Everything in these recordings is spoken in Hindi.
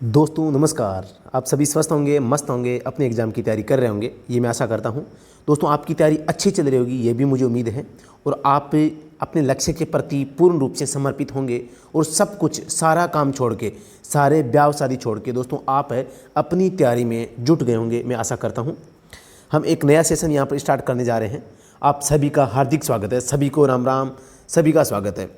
दोस्तों नमस्कार। आप सभी स्वस्थ होंगे, मस्त होंगे, अपने एग्ज़ाम की तैयारी कर रहे होंगे, ये मैं आशा करता हूँ। दोस्तों आपकी तैयारी अच्छी चल रही होगी, ये भी मुझे उम्मीद है। और आप अपने लक्ष्य के प्रति पूर्ण रूप से समर्पित होंगे और सब कुछ, सारा काम छोड़ के, सारे ब्याह शादी छोड़ के दोस्तों आप अपनी तैयारी में जुट गए होंगे, मैं आशा करता हूँ। हम एक नया सेशन यहाँ पर स्टार्ट करने जा रहे हैं। आप सभी का हार्दिक स्वागत है, सभी को राम राम, सभी का स्वागत है।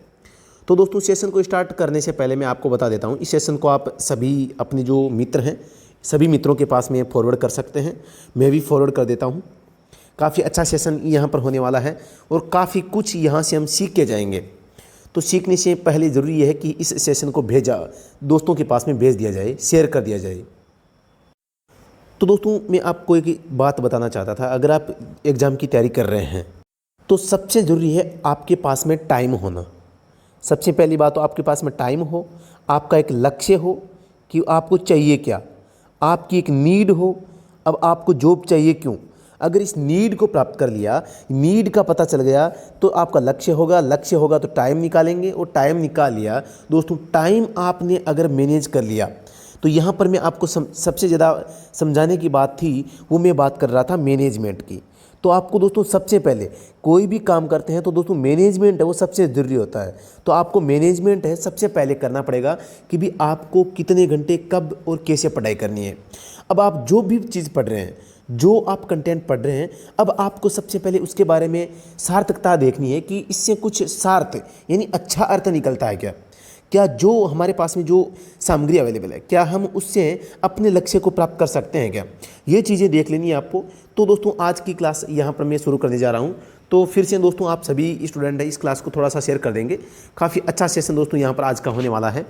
तो दोस्तों सेशन को स्टार्ट करने से पहले मैं आपको बता देता हूँ, इस सेशन को आप सभी अपने जो मित्र हैं, सभी मित्रों के पास में फॉरवर्ड कर सकते हैं। मैं भी फॉरवर्ड कर देता हूँ। काफ़ी अच्छा सेशन यहाँ पर होने वाला है और काफ़ी कुछ यहाँ से हम सीख के जाएंगे। तो सीखने से पहले ज़रूरी है कि इस सेशन को दोस्तों के पास में भेज दिया जाए, शेयर कर दिया जाए। तो दोस्तों मैं आपको एक बात बताना चाहता था, अगर आप एग्ज़ाम की तैयारी कर रहे हैं तो सबसे ज़रूरी है आपके पास में टाइम होना। सबसे पहली बात तो आपके पास में टाइम हो, आपका एक लक्ष्य हो कि आपको चाहिए क्या, आपकी एक नीड हो। अब आपको जॉब चाहिए क्यों? अगर इस नीड को प्राप्त कर लिया, नीड का पता चल गया, तो आपका लक्ष्य होगा। लक्ष्य होगा तो टाइम निकालेंगे और टाइम निकाल लिया दोस्तों, टाइम आपने अगर मैनेज कर लिया तो यहाँ पर मैं आपको सबसे ज़्यादा समझाने की बात थी, वो मैं बात कर रहा था मैनेजमेंट की। तो आपको दोस्तों सबसे पहले कोई भी काम करते हैं तो दोस्तों मैनेजमेंट है वो सबसे ज़रूरी होता है। तो आपको मैनेजमेंट है सबसे पहले करना पड़ेगा कि भी आपको कितने घंटे कब और कैसे पढ़ाई करनी है। अब आप जो भी चीज़ पढ़ रहे हैं, जो आप कंटेंट पढ़ रहे हैं, अब आपको सबसे पहले उसके बारे में सार्थकता देखनी है कि इससे कुछ सार्थ यानी अच्छा अर्थ निकलता है क्या। क्या जो हमारे पास में जो सामग्री अवेलेबल है, क्या हम उससे अपने लक्ष्य को प्राप्त कर सकते हैं क्या, ये चीज़ें देख लेनी है आपको। तो दोस्तों आज की क्लास यहाँ पर मैं शुरू करने जा रहा हूँ। तो फिर से दोस्तों आप सभी स्टूडेंट हैं, इस क्लास को थोड़ा सा शेयर कर देंगे। काफ़ी अच्छा सेशन दोस्तों यहाँ पर आज का होने वाला है।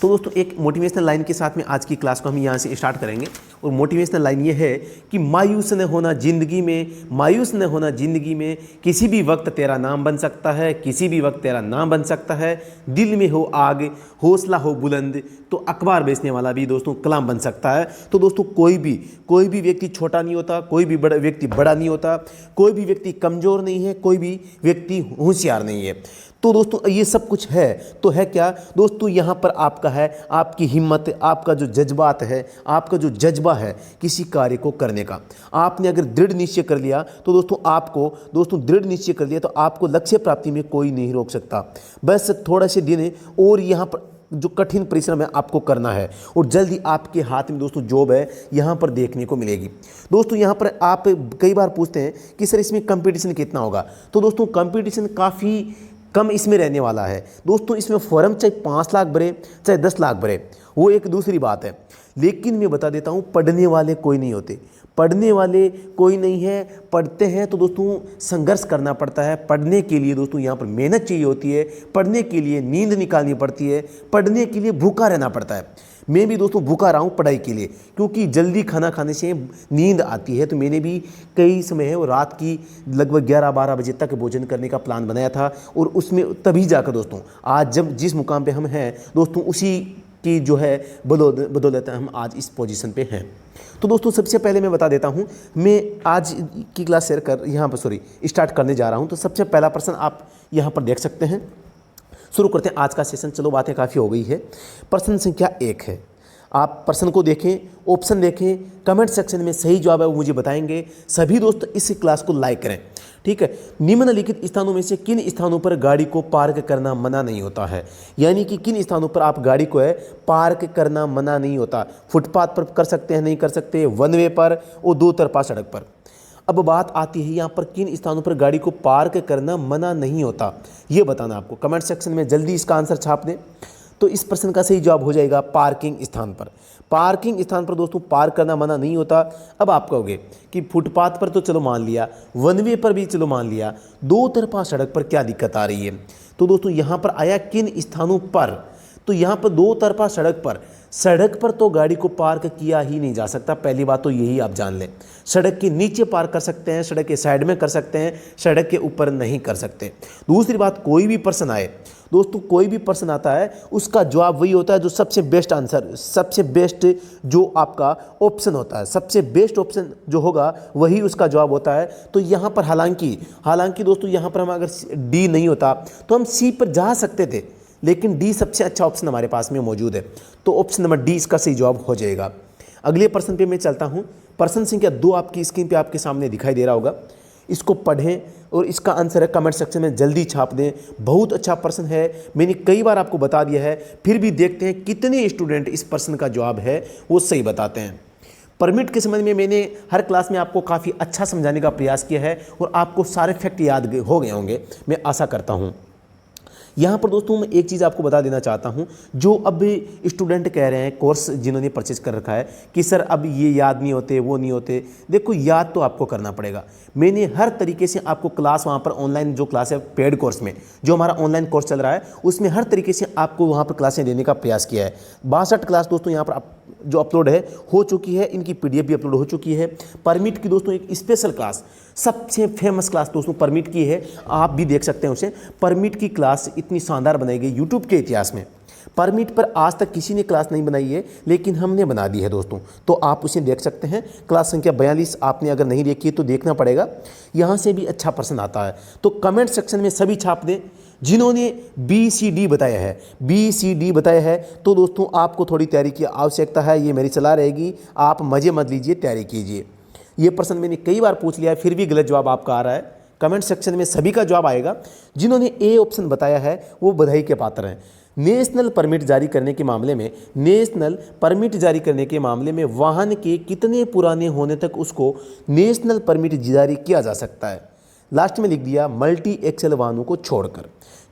तो दोस्तों एक मोटिवेशनल लाइन के साथ में आज की क्लास को हम यहाँ से स्टार्ट करेंगे। और मोटिवेशनल लाइन ये है कि मायूस न होना ज़िंदगी में, मायूस न होना ज़िंदगी में, किसी भी वक्त तेरा नाम बन सकता है, किसी भी वक्त तेरा नाम बन सकता है। दिल में हो आग, हौसला हो बुलंद, तो अखबार बेचने वाला भी दोस्तों कलाम बन सकता है। तो दोस्तों कोई भी व्यक्ति छोटा नहीं होता, कोई भी बड़ा व्यक्ति बड़ा नहीं होता, कोई भी व्यक्ति कमज़ोर नहीं है, कोई भी व्यक्ति होशियार नहीं है। तो दोस्तों ये सब कुछ है तो है क्या दोस्तों, यहाँ पर आपका है आपकी हिम्मत, आपका जो जज्बात है, आपका जो जज्बा है किसी कार्य को करने का। आपने अगर दृढ़ निश्चय कर लिया तो दोस्तों दृढ़ निश्चय कर लिया तो आपको लक्ष्य प्राप्ति में कोई नहीं रोक सकता। बस थोड़ा से दिन और यहाँ पर जो कठिन परिश्रम है आपको करना है और जल्दी आपके हाथ में दोस्तों जॉब है यहाँ पर देखने को मिलेगी। दोस्तों यहाँ पर आप कई बार पूछते हैं कि सर इसमें कंपटीशन कितना होगा। तो दोस्तों कंपटीशन काफ़ी कम इसमें रहने वाला है दोस्तों। इसमें फॉर्म चाहे 5 लाख भरे, चाहे 10 लाख भरे, वो एक दूसरी बात है। लेकिन मैं बता देता हूँ, पढ़ने वाले कोई नहीं होते, पढ़ने वाले कोई नहीं है। पढ़ते हैं तो दोस्तों संघर्ष करना पड़ता है। पढ़ने के लिए दोस्तों यहाँ पर मेहनत चाहिए होती है, पढ़ने के लिए नींद निकालनी पड़ती है, पढ़ने के लिए भूखा रहना पड़ता है। मैं भी दोस्तों भूखा रहा हूँ पढ़ाई के लिए, क्योंकि जल्दी खाना खाने से नींद आती है। तो मैंने भी कई समय है वो रात की लगभग 11-12 बजे तक भोजन करने का प्लान बनाया था और उसमें तभी जाकर दोस्तों आज जब जिस मुकाम पे हम हैं दोस्तों, उसी की जो है बदौलत हम आज इस पोजीशन पे हैं। तो दोस्तों सबसे पहले मैं बता देता हूँ, मैं आज की क्लास शेयर कर यहाँ पर स्टार्ट करने जा रहा हूँ। तो सबसे पहला प्रश्न आप यहाँ पर देख सकते हैं। शुरू करते हैं आज का सेशन। चलो बातें काफ़ी हो गई है। प्रश्न संख्या 1 है। आप प्रश्न को देखें, ऑप्शन देखें, कमेंट सेक्शन में सही जवाब है वो मुझे बताएंगे। सभी दोस्त इस क्लास को लाइक करें, ठीक है। निम्नलिखित स्थानों में से किन स्थानों पर गाड़ी को पार्क करना मना नहीं होता है? यानी कि किन स्थानों पर आप गाड़ी को है पार्क करना मना नहीं होता? फुटपाथ पर कर सकते हैं, नहीं कर सकते, वन वे पर और दो तरफा सड़क पर। अब बात आती है यहाँ पर किन स्थानों पर गाड़ी को पार्क करना मना नहीं होता, ये बताना आपको। कमेंट सेक्शन में जल्दी इसका आंसर छाप दें। तो इस प्रश्न का सही जवाब हो जाएगा पार्किंग स्थान पर। पार्किंग स्थान पर दोस्तों पार्क करना मना नहीं होता। अब आप कहोगे कि फुटपाथ पर तो चलो मान लिया, वन वे पर भी चलो मान लिया, दो तरफा सड़क पर क्या दिक्कत आ रही है? तो दोस्तों यहाँ पर आया किन स्थानों पर, तो यहाँ पर दो तरफा सड़क पर तो गाड़ी को पार्क किया ही नहीं जा सकता। पहली बात तो यही आप जान लें। सड़क के नीचे पार्क कर सकते हैं, सड़क के साइड में कर सकते हैं, सड़क के ऊपर नहीं कर सकते। दूसरी बात, कोई भी प्रश्न आए दोस्तों, कोई भी प्रश्न आता है उसका जवाब वही होता है जो सबसे बेस्ट आंसर, सबसे बेस्ट जो आपका ऑप्शन होता है, सबसे बेस्ट ऑप्शन जो होगा वही उसका जवाब होता है। तो यहाँ पर हालांकि दोस्तों यहाँ पर हम अगर डी नहीं होता तो हम सी पर जा सकते थे, लेकिन डी सबसे अच्छा ऑप्शन हमारे पास में मौजूद है, तो ऑप्शन नंबर डी इसका सही जवाब हो जाएगा। अगले प्रश्न पे मैं चलता हूँ। प्रश्न संख्या 2 आपकी स्क्रीन पे आपके सामने दिखाई दे रहा होगा, इसको पढ़ें और इसका आंसर है कमेंट सेक्शन में जल्दी छाप दें। बहुत अच्छा प्रश्न है, मैंने कई बार आपको बता दिया है, फिर भी देखते हैं कितने स्टूडेंट इस प्रश्न का जवाब है वो सही बताते हैं। परमिट के संबंध में मैंने हर क्लास में आपको काफ़ी अच्छा समझाने का प्रयास किया है और आपको सारे फैक्ट याद हो गए होंगे, मैं आशा करता हूँ। यहाँ पर दोस्तों मैं एक चीज़ आपको बता देना चाहता हूँ, जो अब स्टूडेंट कह रहे हैं कोर्स जिन्होंने परचेज कर रखा है कि सर अब ये याद नहीं होते, वो नहीं होते। देखो याद तो आपको करना पड़ेगा। मैंने हर तरीके से आपको क्लास वहाँ पर ऑनलाइन जो क्लास है पेड कोर्स में, जो हमारा ऑनलाइन कोर्स चल रहा है उसमें हर तरीके से आपको वहाँ पर क्लासें देने का प्रयास किया है। 62 क्लास दोस्तों यहाँ पर जो अपलोड है हो चुकी है, इनकी PDF भी अपलोड हो चुकी है। परमिट की दोस्तों एक स्पेशल क्लास, सबसे फेमस क्लास दोस्तों परमिट की है, आप भी देख सकते हैं उसे। परमिट की क्लास इतनी शानदार बनाई गई यूट्यूब के इतिहास में, परमिट पर आज तक किसी ने क्लास नहीं बनाई है, लेकिन हमने बना दी है दोस्तों, तो आप उसे देख सकते हैं। क्लास संख्या 42 आपने अगर नहीं देखी है तो देखना पड़ेगा, यहाँ से भी अच्छा प्रश्न आता है। तो कमेंट सेक्शन में सभी छाप दें जिन्होंने BCD बताया है, BCD बताया है। तो दोस्तों आपको थोड़ी तैयारी की आवश्यकता है, ये मेरी सलाह रहेगी, आप मज़े मत लीजिए, तैयारी कीजिए। ये प्रश्न मैंने कई बार पूछ लिया है, फिर भी गलत जवाब आपका आ रहा है। कमेंट सेक्शन में सभी का जवाब आएगा। जिन्होंने ए ऑप्शन बताया है वो बधाई के पात्र हैं। नेशनल परमिट जारी करने के मामले में, नेशनल परमिट जारी करने के मामले में वाहन के कितने पुराने होने तक उसको नेशनल परमिट जारी किया जा सकता है। लास्ट में लिख दिया मल्टी एक्सल वाहनों को छोड़कर,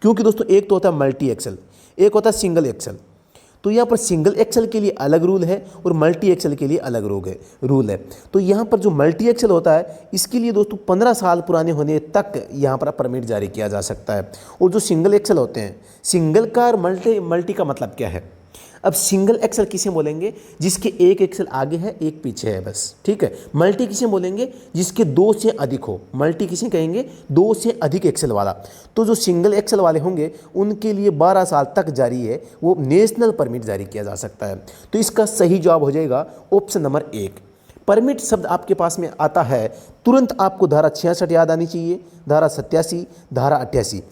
क्योंकि दोस्तों एक तो होता है मल्टी एक्सल, एक होता है सिंगल एक्सल। तो यहाँ पर सिंगल एक्सल के लिए अलग रूल है और मल्टी एक्सल के लिए अलग रूल है। तो यहाँ पर जो मल्टी एक्सल होता है इसके लिए दोस्तों 15 साल पुराने होने तक यहाँ पर परमिट जारी किया जा सकता है। और जो सिंगल एक्सल होते हैं, सिंगल का और मल्टी का मतलब क्या है। अब सिंगल एक्सल किसे बोलेंगे, जिसके एक एक्सल आगे है एक पीछे है बस, ठीक है। मल्टी किसे बोलेंगे, जिसके 2 से अधिक हो, मल्टी किसे कहेंगे, 2 से अधिक एक्सल वाला। तो जो सिंगल एक्सल वाले होंगे उनके लिए 12 साल तक जारी है वो नेशनल परमिट जारी किया जा सकता है। तो इसका सही जवाब हो जाएगा ऑप्शन नंबर 1। परमिट शब्द आपके पास में आता है, तुरंत आपको धारा 66 याद आनी चाहिए, धारा 87, धारा 88,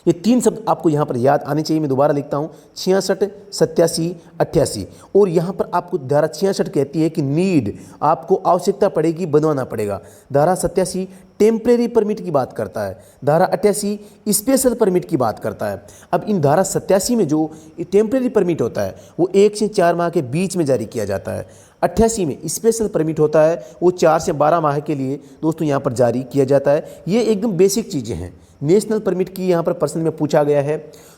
ये 3 शब्द आपको यहाँ पर याद आने चाहिए। मैं दोबारा लिखता हूँ, 66, 87, 88। और यहाँ पर आपको धारा 66 कहती है कि नीड, आपको आवश्यकता पड़ेगी, बनवाना पड़ेगा। धारा 87 टेम्परेरी परमिट की बात करता है, धारा 88 स्पेशल परमिट की बात करता है। अब इन धारा 87 में जो टेम्परेरी परमिट होता है वो 1 से 4 माह के बीच में जारी किया जाता है। 88 में स्पेशल परमिट होता है वो 4 से 12 माह के लिए दोस्तों यहाँ पर जारी किया जाता है। ये एकदम बेसिक चीज़ें हैं। नेशनल परमिट की यहाँ पर प्रश्न में पूछा गया है।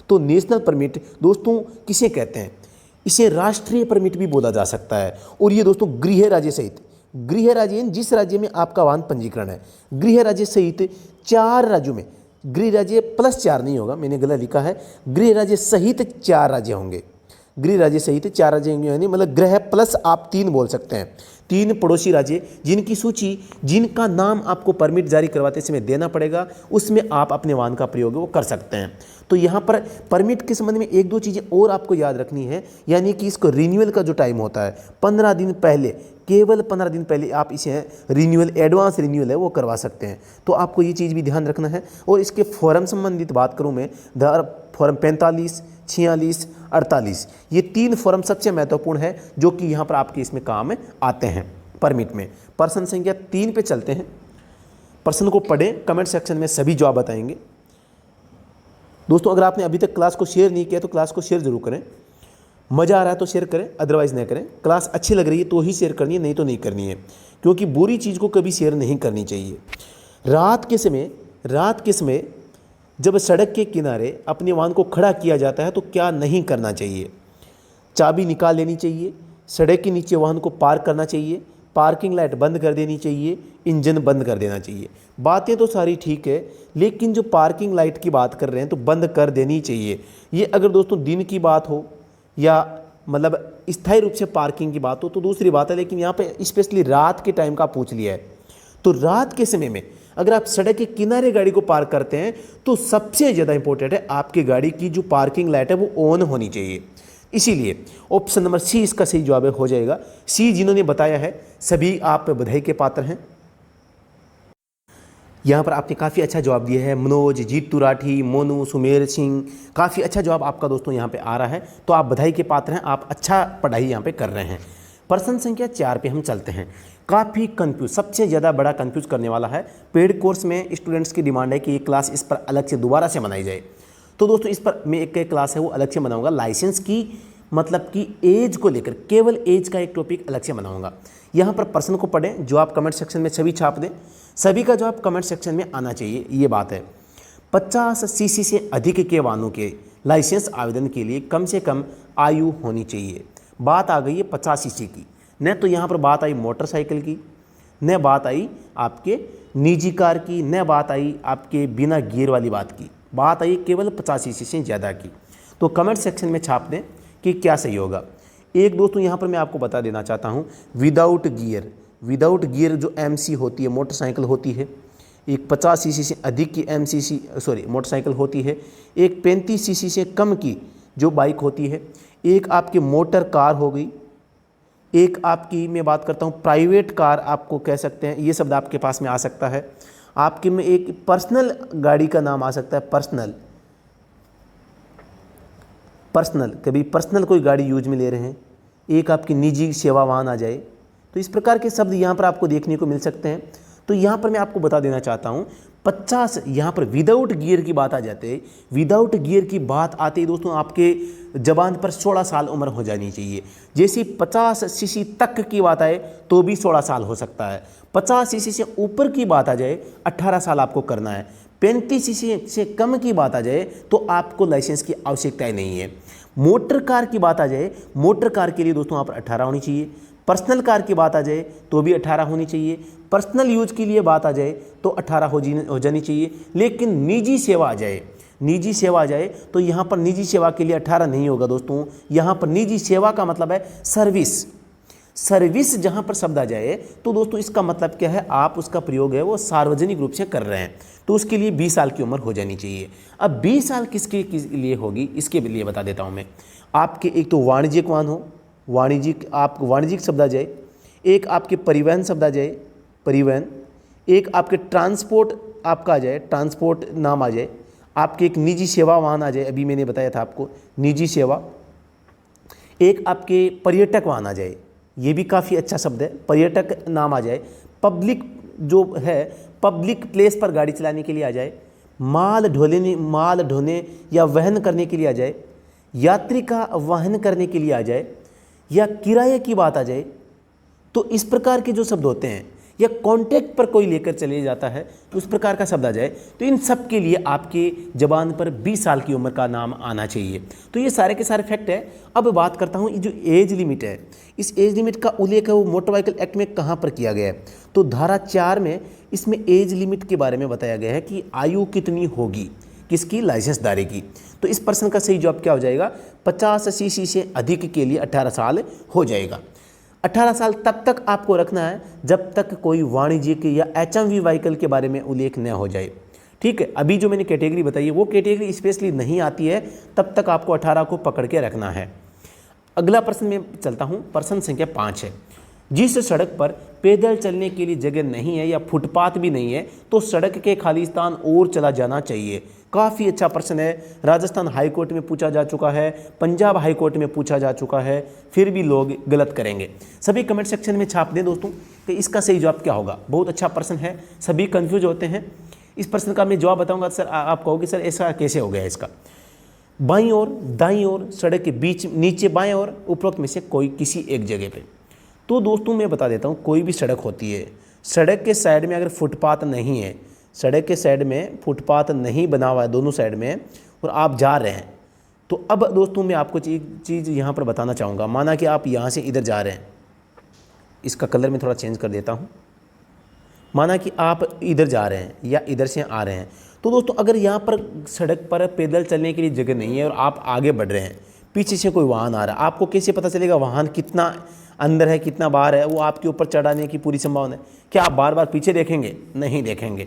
तो नेशनल परमिट दोस्तों किसे कहते हैं, इसे राष्ट्रीय परमिट भी बोला जा सकता है। और ये दोस्तों गृह राज्य सहित, गृह राज्य जिस राज्य में आपका वाहन पंजीकरण है, गृह राज्य सहित 4 राज्यों में, गृह राज्य +4 नहीं होगा, मैंने गलत लिखा है, गृह राज्य सहित 4 राज्य होंगे, गृह राज्य सहित 4 राज्य होंगे, मतलब गृह प्लस आप 3 बोल सकते हैं। 3 पड़ोसी राज्य जिनकी सूची, जिनका नाम आपको परमिट जारी करवाते समय देना पड़ेगा, उसमें आप अपने वाहन का प्रयोग वो कर सकते हैं। तो यहाँ पर परमिट के संबंध में 1-2 चीज़ें और आपको याद रखनी है, यानी कि इसको रिन्यूअल का जो टाइम होता है 15 दिन पहले, केवल 15 दिन पहले आप इसे रिन्यूअल, एडवांस रिन्यूअल है वो करवा सकते हैं। तो आपको ये चीज़ भी ध्यान रखना है। और इसके फॉर्म संबंधित बात करूँ मैं, फॉर्म 45, 46, 48, ये 3 फॉर्म सबसे महत्वपूर्ण है जो कि यहाँ पर आपके इसमें काम आते हैं परमिट में। प्रश्न संख्या 3 पे चलते हैं। प्रश्न को पढ़ें, कमेंट सेक्शन में सभी जवाब बताएंगे। दोस्तों अगर आपने अभी तक क्लास को शेयर नहीं किया तो क्लास को शेयर जरूर करें। मज़ा आ रहा है तो शेयर करें, अदरवाइज़ नहीं करें। क्लास अच्छी लग रही है तो ही शेयर करनी है, नहीं तो नहीं करनी है, क्योंकि बुरी चीज़ को कभी शेयर नहीं करनी चाहिए। रात के समय जब सड़क के किनारे अपने वाहन को खड़ा किया जाता है तो क्या नहीं करना चाहिए। चाबी निकाल लेनी चाहिए, सड़क के नीचे वाहन को पार्क करना चाहिए, पार्किंग लाइट बंद कर देनी चाहिए, इंजन बंद कर देना चाहिए। बातें तो सारी ठीक है, लेकिन जो पार्किंग लाइट की बात कर रहे हैं तो बंद कर देनी चाहिए। ये अगर दोस्तों दिन की बात हो या मतलब स्थायी रूप से पार्किंग की बात हो तो दूसरी बात है, लेकिन यहाँ पे स्पेशली रात के टाइम का पूछ लिया है। तो रात के समय में अगर आप सड़क के किनारे गाड़ी को पार्क करते हैं तो सबसे ज़्यादा इंपॉर्टेंट है आपकी गाड़ी की जो पार्किंग लाइट है वो ऑन होनी चाहिए। इसीलिए ऑप्शन नंबर सी इसका सही जवाब हो जाएगा। सी जिन्होंने बताया है सभी आप बधाई के पात्र हैं। यहाँ पर आपने काफ़ी अच्छा जवाब दिया है। मनोज, जीतू राठी, मोनू, सुमेर सिंह, काफ़ी अच्छा जवाब आपका दोस्तों यहाँ पे आ रहा है, तो आप बधाई के पात्र हैं, आप अच्छा पढ़ाई यहाँ पे कर रहे हैं। प्रश्न संख्या 4 पे हम चलते हैं। काफ़ी कंफ्यूज, सबसे ज़्यादा बड़ा कंफ्यूज करने वाला है। पेड कोर्स में स्टूडेंट्स की डिमांड है कि ये क्लास इस पर अलग से दोबारा से बनाई जाए, तो दोस्तों इस पर मैं एक क्लास है वो अलग से बनाऊँगा। लाइसेंस की मतलब कि एज को लेकर, केवल एज का एक टॉपिक अलग से बनाऊँगा। यहाँ पर प्रश्न को पढ़ें, जो आप कमेंट सेक्शन में सभी छाप दें, सभी का जवाब कमेंट सेक्शन में आना चाहिए। ये बात है 50 सीसी से अधिक के वाहनों के लाइसेंस आवेदन के लिए कम से कम आयु होनी चाहिए। बात आ गई है 50 सीसी की, न तो यहाँ पर बात आई मोटरसाइकिल की, न बात आई आपके निजी कार की, न बात आई आपके बिना गियर वाली बात आई केवल 50 सीसी से ज़्यादा की। तो कमेंट सेक्शन में छाप दें कि क्या सही होगा। एक दोस्तों यहाँ पर मैं आपको बता देना चाहता हूँ, विदाउट गियर जो एमसी होती है, मोटरसाइकिल होती है, एक 50 सीसी से अधिक की मोटरसाइकिल होती है, एक 35 सीसी से कम की जो बाइक होती है, एक आपकी मोटर कार हो गई, एक आपकी मैं बात करता हूँ प्राइवेट कार आपको कह सकते हैं, ये शब्द आपके पास में आ सकता है। आपके में एक पर्सनल गाड़ी का नाम आ सकता है, पर्सनल कभी पर्सनल कोई गाड़ी यूज में ले रहे हैं, एक आपकी निजी सेवा वाहन आ जाए। तो इस प्रकार के शब्द यहाँ पर आपको देखने को मिल सकते हैं। तो यहाँ पर मैं आपको बता देना चाहता हूँ 50, यहाँ पर विदाउट गियर की बात आ जाते हैं, विदाउट गियर की बात आते ही दोस्तों आपके जबान पर 16 साल उम्र हो जानी चाहिए। जैसे 50 सीसी तक की बात आए तो भी 16 साल हो सकता है, 50 सीसी से ऊपर की बात आ जाए 18 साल आपको करना है, 35 सीसी से कम की बात आ जाए तो आपको लाइसेंस की आवश्यकता ही नहीं है। मोटर कार की बात आ जाए, मोटर कार के लिए दोस्तों यहाँ पर 18 होनी चाहिए। पर्सनल कार की बात आ जाए तो भी 18 होनी चाहिए। पर्सनल यूज के लिए बात आ जाए तो 18 हो जानी चाहिए। लेकिन निजी सेवा आ जाए तो यहाँ पर निजी सेवा के लिए 18 नहीं होगा दोस्तों। यहाँ पर निजी सेवा का मतलब है सर्विस जहाँ पर शब्द आ जाए तो दोस्तों इसका मतलब क्या है, आप उसका प्रयोग है वो सार्वजनिक रूप से कर रहे हैं, तो उसके लिए 20 साल की उम्र हो जानी चाहिए। अब 20 साल किसके लिए होगी, इसके लिए बता देता हूँ मैं। आपके एक तो वाणिज्यिक वाहन हो, वाणिज्यिक शब्द आ जाए, एक आपके परिवहन शब्द आ जाए, परिवहन, एक आपके ट्रांसपोर्ट आपका आ जाए, ट्रांसपोर्ट नाम आ जाए, आपके एक निजी सेवा वाहन आ जाए, अभी मैंने बताया था आपको निजी सेवा, एक आपके पर्यटक वाहन आ जाए, ये भी काफ़ी अच्छा शब्द है, पर्यटक नाम आ जाए, पब्लिक जो है पब्लिक प्लेस पर गाड़ी चलाने के लिए आ जाए, माल ढोने या वहन करने के लिए आ जाए, यात्री का वहन करने के लिए आ जाए, या किराए की बात आ जाए। तो इस प्रकार के जो शब्द होते हैं, या कॉन्ट्रैक्ट पर कोई लेकर चले जाता है तो उस प्रकार का शब्द आ जाए, तो इन सब के लिए आपके जबान पर 20 साल की उम्र का नाम आना चाहिए। तो ये सारे के सारे फैक्ट है। अब बात करता हूँ, ये जो एज लिमिट है, इस एज लिमिट का उल्लेख है वो मोटर व्हीकल एक्ट में कहाँ पर किया गया है, तो धारा 4 में इसमें एज लिमिट के बारे में बताया गया है कि आयु कितनी होगी किसकी, लाइसेंसधारी की। तो इस प्रश्न का सही जवाब क्या हो जाएगा, 50 सीसी से अधिक के लिए 18 साल हो जाएगा। 18 साल तब तक आपको रखना है जब तक कोई वाणिज्यिक या HMV व्हीकल के बारे में उल्लेख न हो जाए। ठीक है, अभी जो मैंने कैटेगरी बताई है वो कैटेगरी स्पेशली नहीं आती है, तब तक आपको 18 को पकड़ के रखना है। अगला प्रश्न में चलता हूँ, प्रश्न संख्या 5 है। जिस सड़क पर पैदल चलने के लिए जगह नहीं है या फुटपाथ भी नहीं है तो सड़क के खाली स्थान और चला जाना चाहिए। काफ़ी अच्छा प्रश्न है, राजस्थान हाईकोर्ट में पूछा जा चुका है, पंजाब हाईकोर्ट में पूछा जा चुका है, फिर भी लोग गलत करेंगे। सभी कमेंट सेक्शन में छाप दें दोस्तों कि इसका सही जवाब क्या होगा। बहुत अच्छा प्रश्न है, सभी कंफ्यूज होते हैं। इस प्रश्न का मैं जवाब बताऊंगा, सर आप कहोगे सर ऐसा कैसे हो गया इसका। बाईं ओर, दाईं ओर, सड़क के बीच, नीचे, बाएं ओर, उपरोक्त में से कोई किसी एक जगह पे। तो दोस्तों मैं बता देता हूँ, कोई भी सड़क होती है, सड़क के साइड में अगर फुटपाथ नहीं है, सड़क के साइड में फुटपाथ नहीं बना हुआ है दोनों साइड में, और आप जा रहे हैं, तो अब दोस्तों मैं आपको चीज़ यहाँ पर बताना चाहूँगा। माना कि आप यहाँ से इधर जा रहे हैं, इसका कलर मैं थोड़ा चेंज कर देता हूँ। माना कि आप इधर जा रहे हैं या इधर से आ रहे हैं, तो दोस्तों अगर यहाँ पर सड़क पर पैदल चलने के लिए जगह नहीं है और आप आगे बढ़ रहे हैं, पीछे से कोई वाहन आ रहा है, आपको कैसे पता चलेगा वाहन कितना अंदर है कितना बाहर है? वो आपके ऊपर चढ़ाने की पूरी संभावना है। क्या आप बार बार पीछे देखेंगे? नहीं देखेंगे।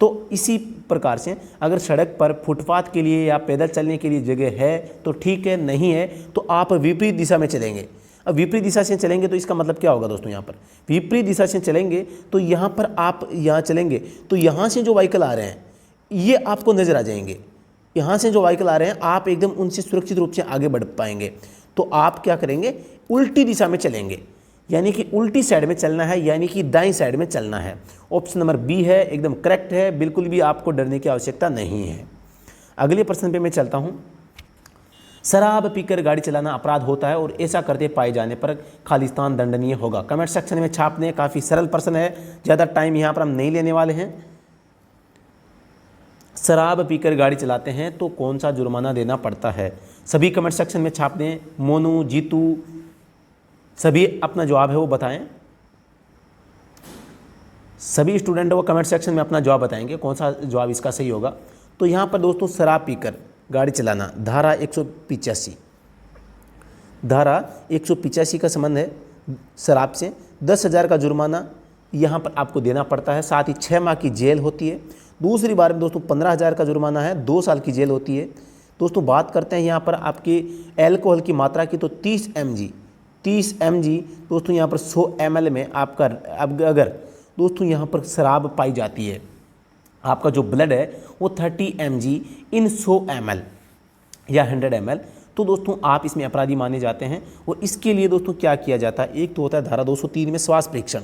तो इसी प्रकार से अगर सड़क पर फुटपाथ के लिए या पैदल चलने के लिए जगह है तो ठीक है, नहीं है तो आप विपरीत दिशा में चलेंगे। अब विपरीत दिशा से चलेंगे तो इसका मतलब क्या होगा दोस्तों, यहाँ पर विपरीत दिशा से चलेंगे तो यहाँ पर आप यहाँ चलेंगे तो यहाँ से जो व्हीकल आ रहे हैं ये आपको नज़र आ जाएंगे। यहाँ से जो व्हीकल आ रहे हैं आप एकदम उनसे सुरक्षित रूप से आगे बढ़ पाएंगे। तो आप क्या करेंगे, उल्टी दिशा में चलेंगे, यानी कि उल्टी साइड में चलना है, यानी कि दाईं साइड में चलना है। ऑप्शन नंबर बी है, एकदम करेक्ट है, बिल्कुल भी आपको डरने की आवश्यकता नहीं है। अगले प्रश्न पे मैं चलता हूँ। शराब पीकर गाड़ी चलाना अपराध होता है और ऐसा करते पाए जाने पर खालिस्तान दंडनीय होगा। कमेंट सेक्शन में छाप दें, काफ़ी सरल प्रश्न है, ज़्यादा टाइम यहाँ पर हम नहीं लेने वाले हैं। शराब पीकर गाड़ी चलाते हैं तो कौन सा जुर्माना देना पड़ता है? सभी कमेंट सेक्शन में छाप दें। मोनू, जीतू, सभी अपना जवाब है वो बताएं। सभी स्टूडेंट वो कमेंट सेक्शन में अपना जवाब बताएंगे कौन सा जवाब इसका सही होगा। तो यहाँ पर दोस्तों शराब पीकर गाड़ी चलाना, धारा 185, धारा 185 का संबंध है शराब से। 10,000 का जुर्माना यहाँ पर आपको देना पड़ता है, साथ ही 6 माह की जेल होती है। दूसरी बार में दोस्तों 15,000 का जुर्माना है, 2 साल की जेल होती है। दोस्तों बात करते हैं यहाँ पर आपकी एल्कोहल की मात्रा की, तो 30 mg दोस्तों यहाँ पर 100 ml में आपका अगर दोस्तों यहाँ पर शराब पाई जाती है, आपका जो ब्लड है वो 30 mg इन 100 ml या 100 ml, तो दोस्तों आप इसमें अपराधी माने जाते हैं। और इसके लिए दोस्तों क्या किया जाता है, एक तो होता है धारा 203 में श्वास परीक्षण,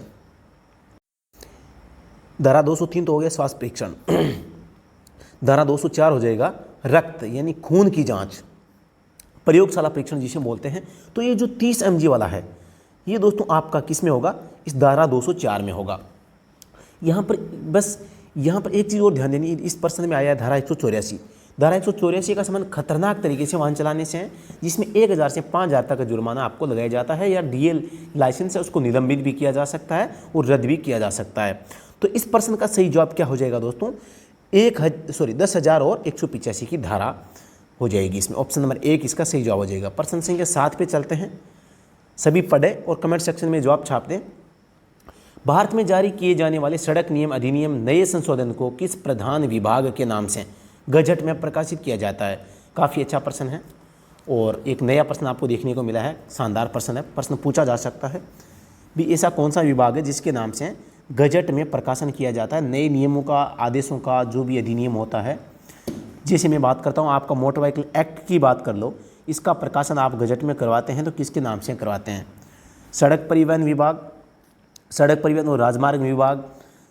धारा 203 तो हो गया श्वास परीक्षण। धारा 204 हो जाएगा रक्त यानी खून की जांच, प्रयोगशाला परीक्षण जिसे बोलते हैं। तो ये जो 30 mg वाला है ये दोस्तों आपका किस में होगा, इस धारा 204 में होगा। यहाँ पर एक चीज़ और ध्यान देनी, इस प्रश्न में आया है धारा 184। धारा 184 का संबंध खतरनाक तरीके से वाहन चलाने से है, जिसमें 1,000 से 5,000 तक का जुर्माना आपको लगाया जाता है, या DL लाइसेंस है उसको निलंबित भी किया जा सकता है और रद्द भी किया जा सकता है। तो इस प्रश्न का सही जवाब क्या हो जाएगा दोस्तों, 10,000 और 185 की धारा हो जाएगी इसमें। ऑप्शन नंबर 1 इसका सही जवाब हो जाएगा। प्रश्न संख्या 7 पे चलते हैं। सभी पढ़ें और कमेंट सेक्शन में जवाब छाप दें। भारत में जारी किए जाने वाले सड़क नियम अधिनियम नए संशोधन को किस प्रधान विभाग के नाम से गजट में प्रकाशित किया जाता है? काफ़ी अच्छा प्रश्न है और एक नया प्रश्न आपको देखने को मिला है, शानदार प्रश्न है। प्रश्न पूछा जा सकता है भी ऐसा कौन सा विभाग है जिसके नाम से गजट में प्रकाशन किया जाता है नए नियमों का, आदेशों का, जो भी अधिनियम होता है। जैसे मैं बात करता हूँ, आपका मोटर व्हीकल एक्ट की बात कर लो, इसका प्रकाशन आप गजट में करवाते हैं तो किसके नाम से करवाते हैं? सड़क परिवहन विभाग, सड़क परिवहन और राजमार्ग विभाग,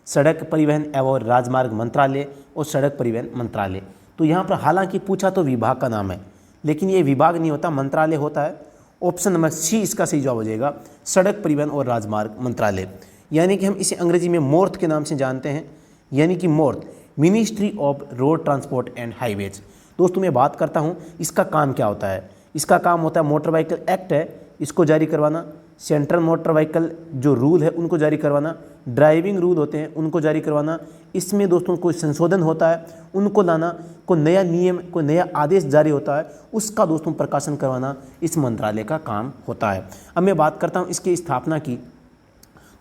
सड़क परिवहन एवं राजमार्ग मंत्रालय और सड़क परिवहन मंत्रालय। तो यहाँ पर हालांकि पूछा तो विभाग का नाम है, लेकिन ये विभाग नहीं होता, मंत्रालय होता है। ऑप्शन नंबर सी इसका सही जवाब हो जाएगा, सड़क परिवहन और राजमार्ग मंत्रालय, यानी कि हम इसे अंग्रेजी में मोर्थ के नाम से जानते हैं, यानी कि मोर्थ, ministry of road transport and highways. दोस्तों मैं बात करता हूँ इसका काम क्या होता है। इसका काम होता है मोटर व्हीकल एक्ट है इसको जारी करवाना, सेंट्रल मोटर व्हीकल जो रूल है उनको जारी करवाना, ड्राइविंग रूल होते हैं उनको जारी करवाना। इसमें दोस्तों कोई संशोधन होता है उनको लाना, कोई नया नियम, कोई नया आदेश जारी होता है उसका दोस्तों प्रकाशन करवाना इस मंत्रालय का काम होता है। अब मैं बात करता हूँ इसकी स्थापना की।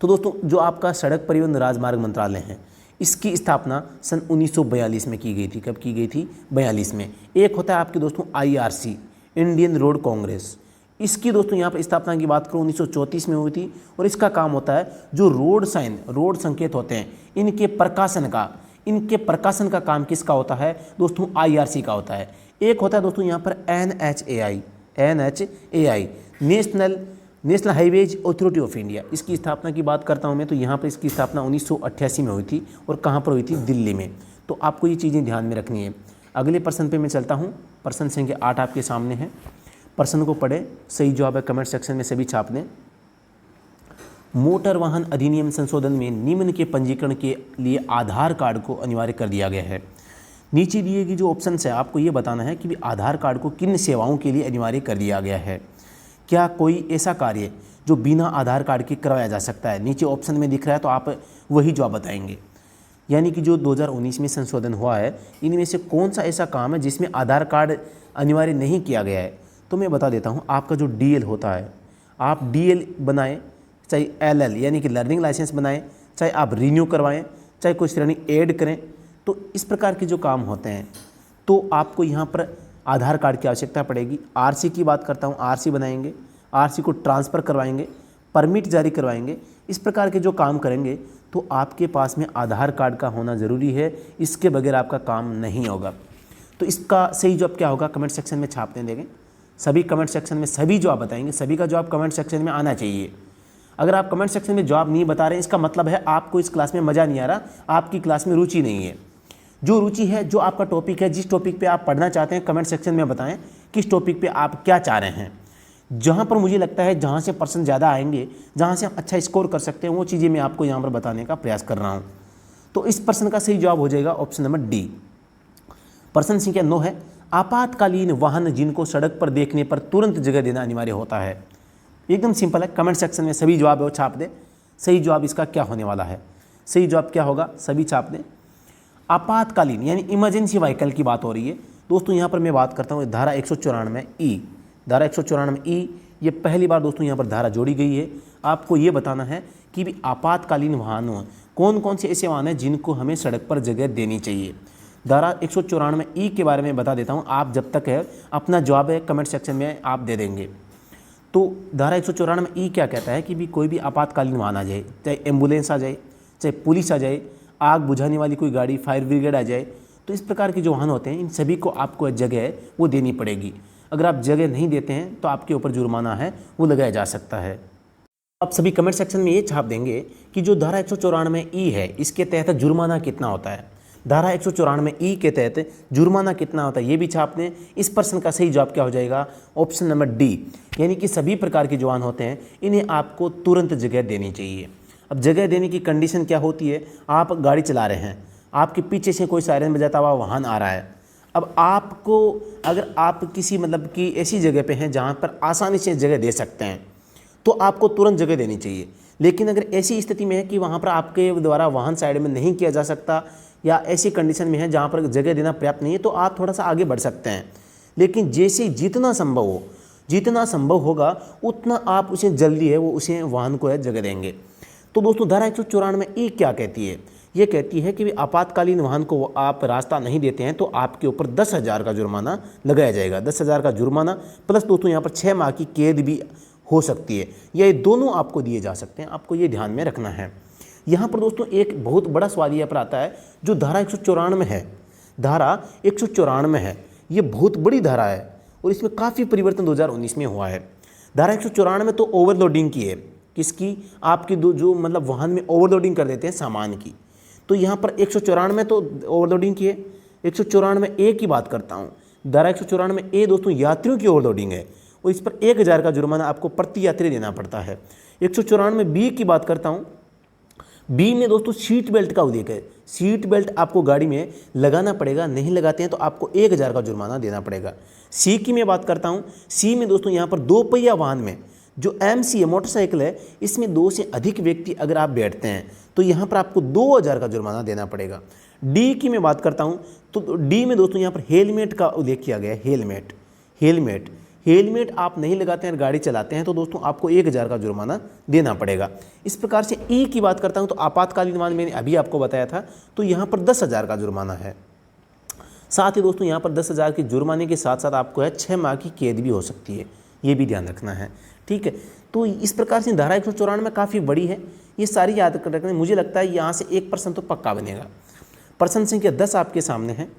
तो दोस्तों जो आपका सड़क परिवहन राजमार्ग मंत्रालय है इसकी स्थापना सन 1942 में की गई थी। कब की गई थी? 42 में। एक होता है आपके दोस्तों IRC, इंडियन रोड कांग्रेस, इसकी दोस्तों यहाँ पर स्थापना की बात करूँ 1934 में हुई थी। और इसका काम होता है जो रोड साइन, रोड संकेत होते हैं इनके प्रकाशन का काम किसका होता है दोस्तों? IRC का होता है। एक होता है दोस्तों यहाँ पर NHAI, national highways authority of India. इसकी स्थापना की बात करता हूँ मैं, तो यहाँ पर इसकी स्थापना 1988 में हुई थी। और कहाँ पर हुई थी? दिल्ली में। तो आपको ये चीज़ें ध्यान में रखनी है। अगले प्रश्न पे मैं चलता हूँ। प्रश्न संख्या 8 आपके सामने है। प्रश्न को पढ़ें, सही जवाब है कमेंट सेक्शन में सभी छाप दें। मोटर वाहन अधिनियम संशोधन में निम्न के पंजीकरण के लिए आधार कार्ड को अनिवार्य कर दिया गया है। नीचे दिए गए जो ऑप्शन है आपको ये बताना है कि आधार कार्ड को किन सेवाओं के लिए अनिवार्य कर दिया गया है। क्या कोई ऐसा कार्य जो बिना आधार कार्ड के करवाया जा सकता है? नीचे ऑप्शन में दिख रहा है तो आप वही जवाब बताएंगे। यानी कि जो 2019 में संशोधन हुआ है इनमें से कौन सा ऐसा काम है जिसमें आधार कार्ड अनिवार्य नहीं किया गया है? तो मैं बता देता हूँ, आपका जो DL होता है, आप DL बनाएं, चाहे LL यानी कि लर्निंग लाइसेंस बनाएं, चाहे आप रिन्यू करवाएं, चाहे कोई श्रेणी ऐड करें, तो इस प्रकार के जो काम होते हैं तो आपको यहाँ पर आधार कार्ड की आवश्यकता पड़ेगी। RC की बात करता हूँ, RC बनाएंगे, आरसी को ट्रांसफ़र करवाएंगे, परमिट जारी करवाएंगे, इस प्रकार के जो काम करेंगे तो आपके पास में आधार कार्ड का होना ज़रूरी है। इसके बगैर आपका काम नहीं होगा। तो इसका सही जवाब क्या होगा कमेंट सेक्शन में छापने देंगे। सभी कमेंट सेक्शन में सभी जवाब बताएंगे, सभी का जवाब कमेंट सेक्शन में आना चाहिए। अगर आप कमेंट सेक्शन में जवाब नहीं बता रहे हैं, इसका मतलब है आपको इस क्लास में मज़ा नहीं आ रहा, आपकी क्लास में रुचि नहीं है। जो रुचि है, जो आपका टॉपिक है, जिस टॉपिक पे आप पढ़ना चाहते हैं, कमेंट सेक्शन में बताएं किस टॉपिक पे आप क्या चाह रहे हैं। जहाँ पर मुझे लगता है जहाँ से पर्सन ज़्यादा आएंगे, जहाँ से हम अच्छा स्कोर कर सकते हैं, वो चीज़ें मैं आपको यहाँ पर बताने का प्रयास कर रहा हूँ। तो इस प्रश्न का सही जवाब हो जाएगा ऑप्शन नंबर डी। प्रश्न संख्या 9 है, आपातकालीन वाहन जिनको सड़क पर देखने पर तुरंत जगह देना अनिवार्य होता है। एकदम सिंपल है, कमेंट सेक्शन में सभी जवाब है वो छाप दें। सही जवाब इसका क्या होने वाला है, सही जवाब क्या होगा, सभी छाप दें। आपातकालीन यानी इमरजेंसी व्हीकल की बात हो रही है दोस्तों। यहाँ पर मैं बात करता हूँ धारा 194E, धारा 194E, ये पहली बार दोस्तों यहाँ पर धारा जोड़ी गई है। आपको ये बताना है कि भी आपातकालीन वाहनों कौन कौन से ऐसे वाहन हैं जिनको हमें सड़क पर जगह देनी चाहिए। धारा 194E के बारे में बता देता हूँ, आप जब तक है अपना जवाब है कमेंट सेक्शन में आप दे देंगे। तो धारा 194E क्या कहता है कि भी कोई भी आपातकालीन वाहन आ जाए, चाहे एम्बुलेंस आ जाए, चाहे पुलिस आ जाए, आग बुझाने वाली कोई गाड़ी, फायर ब्रिगेड आ जाए, तो इस प्रकार के जो वाहन होते हैं इन सभी को आपको जगह वो देनी पड़ेगी। अगर आप जगह नहीं देते हैं तो आपके ऊपर जुर्माना है वो लगाया जा सकता है। आप सभी कमेंट सेक्शन में ये छाप देंगे कि जो धारा 194E है इसके तहत जुर्माना कितना होता है। धारा 194E के तहत जुर्माना कितना होता है ये भी छाप दें। इस प्रश्न का सही जवाब क्या हो जाएगा, ऑप्शन नंबर डी, यानी कि सभी प्रकार के जो वाहन होते हैं इन्हें आपको तुरंत जगह देनी चाहिए। अब जगह देने की कंडीशन क्या होती है, आप गाड़ी चला रहे हैं, आपके पीछे से कोई सायरन बजाता हुआ वाहन आ रहा है। अब आपको अगर आप किसी मतलब कि ऐसी जगह पे हैं जहाँ पर आसानी से जगह दे सकते हैं तो आपको तुरंत जगह देनी चाहिए। लेकिन अगर ऐसी स्थिति में है कि वहाँ पर आपके द्वारा वाहन साइड में नहीं किया जा सकता या ऐसी कंडीशन में है जहाँ पर जगह देना पर्याप्त नहीं है तो आप थोड़ा सा आगे बढ़ सकते हैं। लेकिन जैसे जितना संभव होगा उतना आप उसे जल्दी है वो उसे वाहन को है जगह देंगे। तो दोस्तों धारा 194E क्या कहती है, ये कहती है कि भी आपातकालीन वाहन को आप रास्ता नहीं देते हैं तो आपके ऊपर 10,000 का जुर्माना लगाया जाएगा। 10,000 का जुर्माना प्लस दोस्तों यहाँ पर 6 माह की कैद भी हो सकती है। ये दोनों आपको दिए जा सकते हैं, आपको ये ध्यान में रखना है। यहाँ पर दोस्तों एक बहुत बड़ा सवाल यहाँ पर आता है, जो धारा 194 है, धारा 194 है, ये बहुत बड़ी धारा है और इसमें काफ़ी परिवर्तन 2019 में हुआ है। धारा 194 तो ओवरलोडिंग की है, किसकी, आपकी जो मतलब वाहन में ओवरलोडिंग कर देते हैं सामान की। तो यहाँ पर 194 तो ओवरलोडिंग की है। 194A की बात करता हूँ, धारा 194A दोस्तों यात्रियों की ओवरलोडिंग है और इस पर 1,000 का जुर्माना आपको प्रति यात्री देना पड़ता है। 194B की बात करता हूँ, बी में दोस्तों सीट बेल्ट का उल्लेख है। सीट बेल्ट आपको गाड़ी में लगाना पड़ेगा, नहीं लगाते हैं तो आपको 1,000 का जुर्माना देना पड़ेगा। सी की मैं बात करता हूँ, सी में दोस्तों यहाँ पर 2 पहिया वाहन में जो MC है, मोटरसाइकिल है, इसमें 2 से अधिक व्यक्ति अगर आप बैठते हैं तो यहाँ पर आपको 2,000 का जुर्माना देना पड़ेगा। डी की मैं बात करता हूँ तो डी में दोस्तों यहाँ पर हेलमेट का उल्लेख किया गया है। हेलमेट आप नहीं लगाते हैं, गाड़ी चलाते हैं तो दोस्तों आपको 1,000 का जुर्माना देना पड़ेगा। इस प्रकार से ई की बात करता हूँ तो आपातकालीन वाहन मैंने अभी आपको बताया था, तो यहाँ पर 10,000 का जुर्माना है। साथ ही दोस्तों यहाँ पर 10,000 के जुर्माने के साथ साथ आपको है 6 माह की कैद भी हो सकती है, ये भी ध्यान रखना है। ठीक है, तो इस प्रकार से धारा 194 काफ़ी बड़ी है, ये सारी याद कर रखना। मुझे लगता है यहाँ से 1% तो पक्का बनेगा। प्रश्न संख्या 10 आपके सामने है,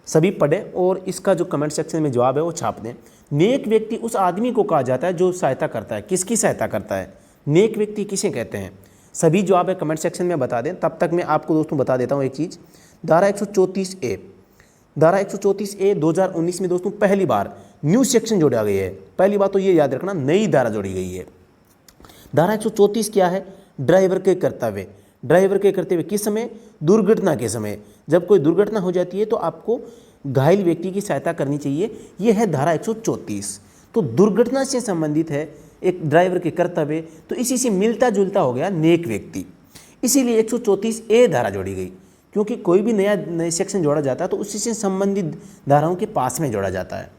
सभी पढ़ें और इसका जो कमेंट सेक्शन में जवाब है वो छाप दें। नेक व्यक्ति उस आदमी को कहा जाता है जो सहायता करता है। किसकी सहायता करता है, नेक व्यक्ति किसे कहते हैं? सभी जवाब है कमेंट सेक्शन में बता दें। तब तक मैं आपको दोस्तों बता देता हूँ एक चीज़, धारा 134A, धारा 134A 2019 में दोस्तों पहली बार न्यू सेक्शन जोड़ा गया है। पहली बात तो ये याद रखना, नई धारा जोड़ी गई है। धारा 134 क्या है, ड्राइवर के कर्तव्य। ड्राइवर के कर्तव्य किस समय, दुर्घटना के समय। जब कोई दुर्घटना हो जाती है तो आपको घायल व्यक्ति की सहायता करनी चाहिए, यह है धारा 134। तो दुर्घटना से संबंधित है एक ड्राइवर के कर्तव्य, तो इसी से मिलता जुलता हो गया नेक व्यक्ति, इसीलिए 134A धारा जोड़ी गई। क्योंकि कोई भी नया सेक्शन जोड़ा जाता है तो उसी से संबंधित धाराओं के पास में जोड़ा जाता है।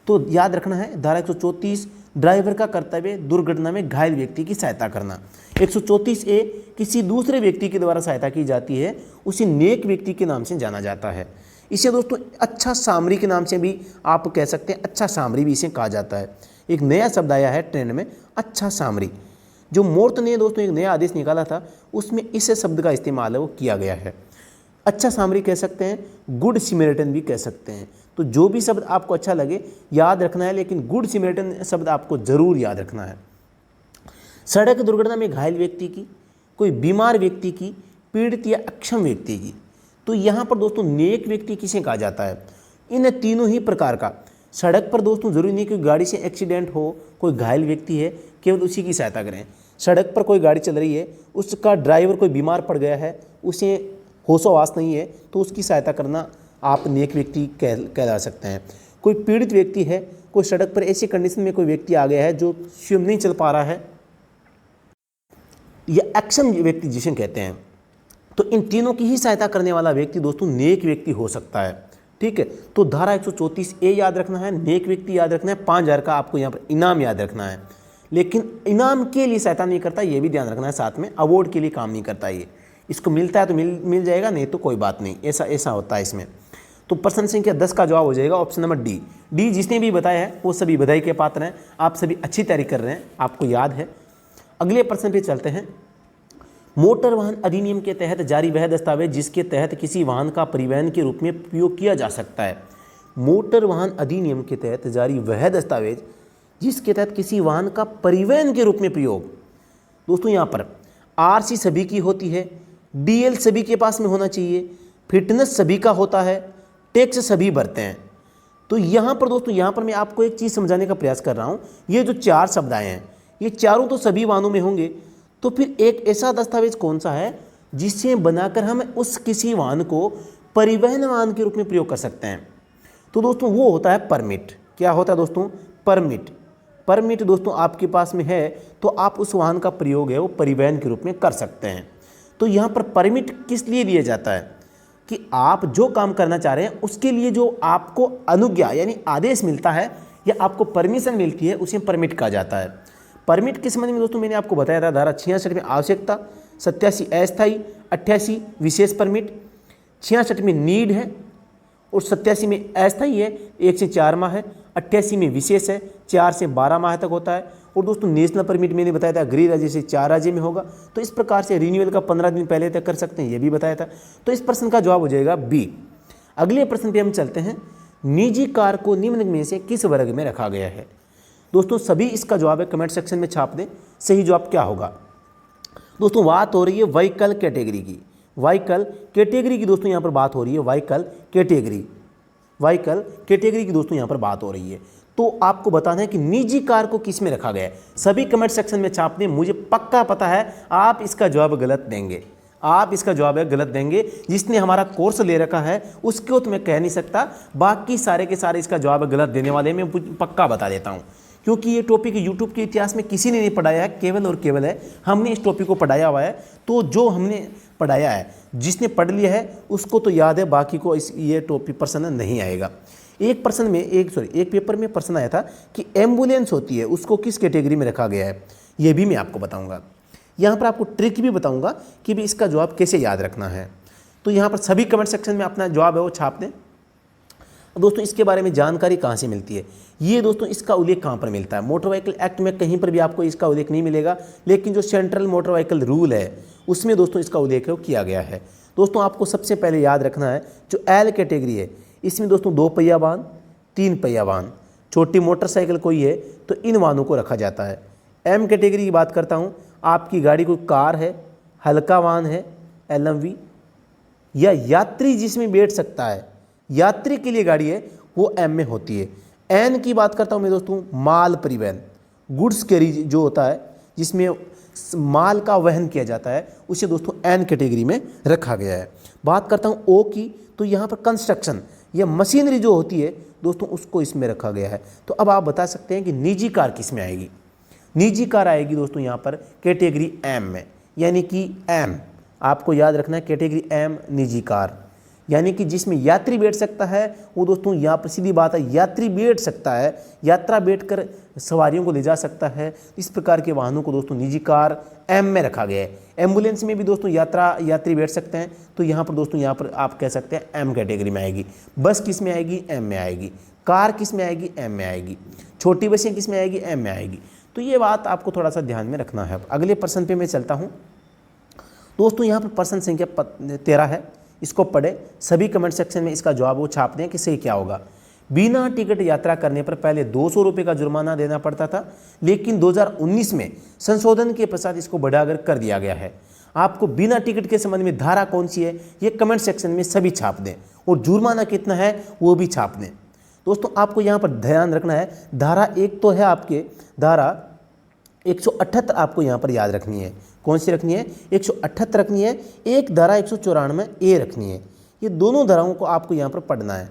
तो याद रखना है, धारा 134 ड्राइवर का कर्तव्य दुर्घटना में घायल व्यक्ति की सहायता करना। 134A किसी दूसरे व्यक्ति के द्वारा सहायता की जाती है, उसे नेक व्यक्ति के नाम से जाना जाता है। इसे दोस्तों अच्छा सामरी के नाम से भी आप कह सकते हैं, अच्छा सामरी भी इसे कहा जाता है। एक नया शब्द आया है ट्रेंड में, अच्छा सामरी। जो मूर्त ने दोस्तों एक नया आदेश निकाला था उसमें इस शब्द का इस्तेमाल है वो किया गया है। अच्छा सामरी कह सकते हैं, गुड सिमरिटन भी कह सकते हैं। तो जो भी शब्द आपको अच्छा लगे याद रखना है, लेकिन गुड सिमरिटन शब्द आपको ज़रूर याद रखना है। सड़क दुर्घटना में घायल व्यक्ति की, कोई बीमार व्यक्ति की, पीड़ित या अक्षम व्यक्ति की। तो यहाँ पर दोस्तों नेक व्यक्ति किसे कहा जाता है? इन तीनों ही प्रकार का। सड़क पर दोस्तों ज़रूरी नहीं कि गाड़ी से एक्सीडेंट हो, कोई घायल व्यक्ति है, केवल उसी की सहायता करें। सड़क पर कोई गाड़ी चल रही है, उसका ड्राइवर कोई बीमार पड़ गया है, उसे होशोहवास नहीं है, तो उसकी सहायता करना आप नेक व्यक्ति कहला सकते हैं। कोई पीड़ित व्यक्ति है, कोई सड़क पर ऐसी कंडीशन में कोई व्यक्ति आ गया है जो स्वयं नहीं चल पा रहा है, या अक्षम व्यक्ति जिसे कहते हैं, तो इन तीनों की ही सहायता करने वाला व्यक्ति दोस्तों नेक व्यक्ति हो सकता है। ठीक है, तो धारा 134A याद रखना है, नेक व्यक्ति याद रखना है, 5000 का आपको यहाँ पर इनाम याद रखना है। लेकिन इनाम के लिए सहायता नहीं करता, ये भी ध्यान रखना है साथ में, अवार्ड के लिए काम नहीं करता ये। इसको मिलता है तो मिल जाएगा, नहीं तो कोई बात नहीं, ऐसा होता है इसमें। तो प्रश्न संख्या 10 का जवाब हो जाएगा ऑप्शन नंबर डी। जिसने भी बताया है वो सभी बधाई के पात्र हैं, आप सभी अच्छी तैयारी कर रहे हैं, आपको याद है। अगले प्रश्न पे चलते हैं। मोटर वाहन अधिनियम के तहत जारी वह दस्तावेज जिसके तहत किसी वाहन का परिवहन के रूप में उपयोग किया जा सकता है। मोटर वाहन अधिनियम के तहत जारी वह दस्तावेज जिसके तहत किसी वाहन का परिवहन के रूप में प्रयोग। दोस्तों यहाँ पर आरसी सभी की होती है, डीएल सभी के पास में होना चाहिए, फिटनेस सभी का होता है, टैक्स सभी भरते हैं। तो यहाँ पर दोस्तों यहाँ पर मैं आपको एक चीज़ समझाने का प्रयास कर रहा हूँ। ये जो 4 शब्द आए हैं ये चारों तो सभी वाहनों में होंगे, तो फिर एक ऐसा दस्तावेज कौन सा है जिससे बनाकर हम उस किसी वाहन को परिवहन वाहन के रूप में प्रयोग कर सकते हैं? तो दोस्तों वो होता है परमिट। क्या होता है दोस्तों? परमिट दोस्तों आपके पास में है तो आप उस वाहन का प्रयोग है वो परिवहन के रूप में कर सकते हैं। तो यहाँ पर परमिट किस लिए दिया जाता है कि आप जो काम करना चाह रहे हैं उसके लिए जो आपको अनुज्ञा यानी आदेश मिलता है या आपको परमिशन मिलती है उसे परमिट कहा जाता है। परमिट के संबंध में दोस्तों मैंने आपको बताया था, धारा 66 में आवश्यकता, 87 अस्थायी, 88 विशेष परमिट, 66 में नीड है और 87 में अस्थायी है, 1 से 4 माह है, 88 में विशेष है, 4 से 12 माह तक होता है। और दोस्तों नेशनल परमिट मैंने बताया था गृह राज्य से 4 राज्य में होगा, तो इस प्रकार से रिन्यूअल का 15 दिन पहले तक कर सकते हैं, ये भी बताया था। तो इस प्रश्न का जवाब हो जाएगा बी। अगले प्रश्न पे हम चलते हैं। निजी कार को निम्न में से किस वर्ग में रखा गया है? दोस्तों सभी इसका जवाब है कमेंट सेक्शन में छाप दें, सही जवाब क्या होगा। दोस्तों बात हो रही है व्हीकल कैटेगरी की, व्हीकल कैटेगरी की दोस्तों यहाँ पर बात हो रही है, व्हीकल कैटेगरी की दोस्तों यहाँ पर बात हो रही है। तो आपको बताना है कि निजी कार को किस में रखा गया है। सभी कमेंट सेक्शन में छाप दें, मुझे पक्का पता है आप इसका जवाब गलत देंगे, आप इसका जवाब गलत देंगे। जिसने हमारा कोर्स ले रखा है उसको तो मैं कह नहीं सकता, बाकी सारे के सारे इसका जवाब गलत देने वाले मैं पक्का बता देता हूँ, क्योंकि ये टॉपिक यूट्यूब के इतिहास में किसी ने नहीं पढ़ाया है, केवल और केवल है हमने इस टॉपिक को पढ़ाया हुआ है। तो जो हमने पढ़ाया है जिसने पढ़ लिया है उसको तो याद है, बाकी को ये टॉपिक प्रश्न नहीं आएगा। एक प्रश्न में एक पेपर में प्रश्न आया था कि एम्बुलेंस होती है उसको किस कैटेगरी में रखा गया है, ये भी मैं आपको बताऊँगा। यहाँ पर आपको ट्रिक भी बताऊँगा कि भी इसका जवाब कैसे याद रखना है। तो यहाँ पर सभी कमेंट सेक्शन में अपना जवाब है वो छाप दें। दोस्तों इसके बारे में जानकारी कहाँ से मिलती है? ये दोस्तों इसका उल्लेख कहाँ पर मिलता है? मोटर व्हीकल एक्ट में कहीं पर भी आपको इसका उल्लेख नहीं मिलेगा, लेकिन जो सेंट्रल मोटर व्हीकल रूल है उसमें दोस्तों इसका उल्लेख है वो किया गया है। दोस्तों आपको सबसे पहले याद रखना है जो एल कैटेगरी है इसमें दोस्तों 2 पहिया वाहन, 3 पहिया वाहन, छोटी मोटरसाइकिल कोई है तो इन वाहनों को रखा जाता है। एम कैटेगरी की बात करता हूँ, आपकी गाड़ी कोई कार है, हल्का वाहन है, LMV या यात्री जिसमें बैठ सकता है, यात्री के लिए गाड़ी है वो एम में होती है। एन की बात करता हूँ मैं दोस्तों, माल परिवहन, गुड्स कैरी जो होता है जिसमें माल का वहन किया जाता है उसे दोस्तों एन कैटेगरी में रखा गया है। बात करता हूँ ओ की, तो यहाँ पर कंस्ट्रक्शन या मशीनरी जो होती है दोस्तों उसको इसमें रखा गया है। तो अब आप बता सकते हैं कि निजी कार किस में आएगी? निजी कार आएगी दोस्तों यहाँ पर कैटेगरी एम में, यानी कि एम आपको याद रखना है, कैटेगरी एम निजी कार, यानी कि जिसमें यात्री बैठ सकता है वो दोस्तों यहाँ पर सीधी बात है यात्री बैठ सकता है, यात्रा बैठकर सवारियों को ले जा सकता है। इस प्रकार के वाहनों को दोस्तों निजी कार एम में रखा गया है। एम्बुलेंस में भी दोस्तों यात्री बैठ सकते हैं, तो यहाँ पर दोस्तों यहाँ पर आप कह सकते हैं एम कैटेगरी में आएगी। बस किस में आएगी? एम में आएगी। कार किस में आएगी? एम में आएगी। छोटी बसें किस में आएगी, एम में आएगी। तो ये बात आपको थोड़ा सा ध्यान में रखना है। अगले प्रश्न पे मैं चलता हूँ दोस्तों। यहाँ पर प्रश्न संख्या 13 है, इसको पढ़े, सभी कमेंट सेक्शन में इसका जवाब वो छाप दें कि सही क्या होगा। बिना टिकट यात्रा करने पर पहले 200 रुपये का जुर्माना देना पड़ता था, लेकिन 2019 में संशोधन के पश्चात इसको बढ़ाकर कर दिया गया है। आपको बिना टिकट के संबंध में धारा कौन सी है ये कमेंट सेक्शन में सभी छाप दें, और जुर्माना कितना है वो भी छाप दें। दोस्तों आपको यहाँ पर ध्यान रखना है, धारा एक तो है आपके धारा 178 आपको यहाँ पर याद रखनी है। कौन सी रखनी है, 178 रखनी है, एक धारा 194 ए रखनी है। ये दोनों धाराओं को आपको यहाँ पर पढ़ना है।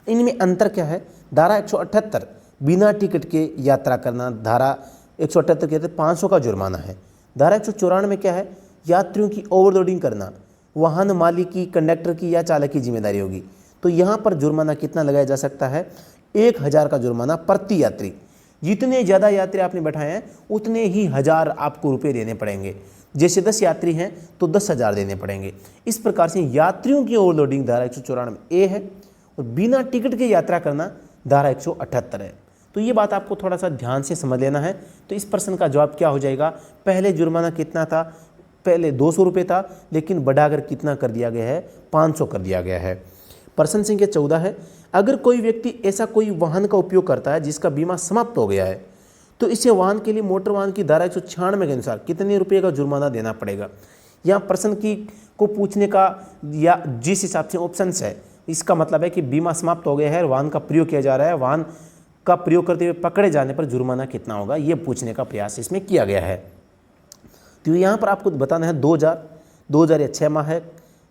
इनमें अंतर क्या है, धारा 178 बिना टिकट के यात्रा करना, धारा 178 कहते 500 का जुर्माना है। धारा 194 में क्या है, यात्रियों की ओवरलोडिंग करना वाहन मालिक की, कंडक्टर की या चालक की जिम्मेदारी होगी। तो यहाँ पर जुर्माना कितना लगाया जा सकता है, 1000 का जुर्माना प्रति यात्री। जितने ज़्यादा यात्री आपने बैठाए हैं उतने ही 1000 आपको रुपये देने पड़ेंगे। जैसे 10 यात्री हैं तो 10,000 देने पड़ेंगे। इस प्रकार से यात्रियों की ओवरलोडिंग धारा 194 ए है, और बिना टिकट के यात्रा करना धारा 178 है। तो ये बात आपको थोड़ा सा ध्यान से समझ लेना है। तो इस प्रश्न का जवाब क्या हो जाएगा, पहले जुर्माना कितना था, पहले 200 रुपये था, लेकिन बढ़ाकर कितना कर दिया गया है, 500 कर दिया गया है। प्रश्न संख्या 14 है, अगर कोई व्यक्ति ऐसा कोई वाहन का उपयोग करता है जिसका बीमा समाप्त हो गया है, तो इसे वाहन के लिए मोटर वाहन की धारा 196 के अनुसार कितने रुपये का जुर्माना देना पड़ेगा। यहाँ प्रश्न को पूछने का या जिस हिसाब से ऑप्शन है, इसका मतलब है कि बीमा समाप्त हो गया है, वाहन का प्रयोग किया जा रहा है, वाहन का प्रयोग करते हुए पकड़े जाने पर जुर्माना कितना होगा, ये पूछने का प्रयास इसमें किया गया है। तो यहाँ पर आपको बताना है 2000 या 6 माह है,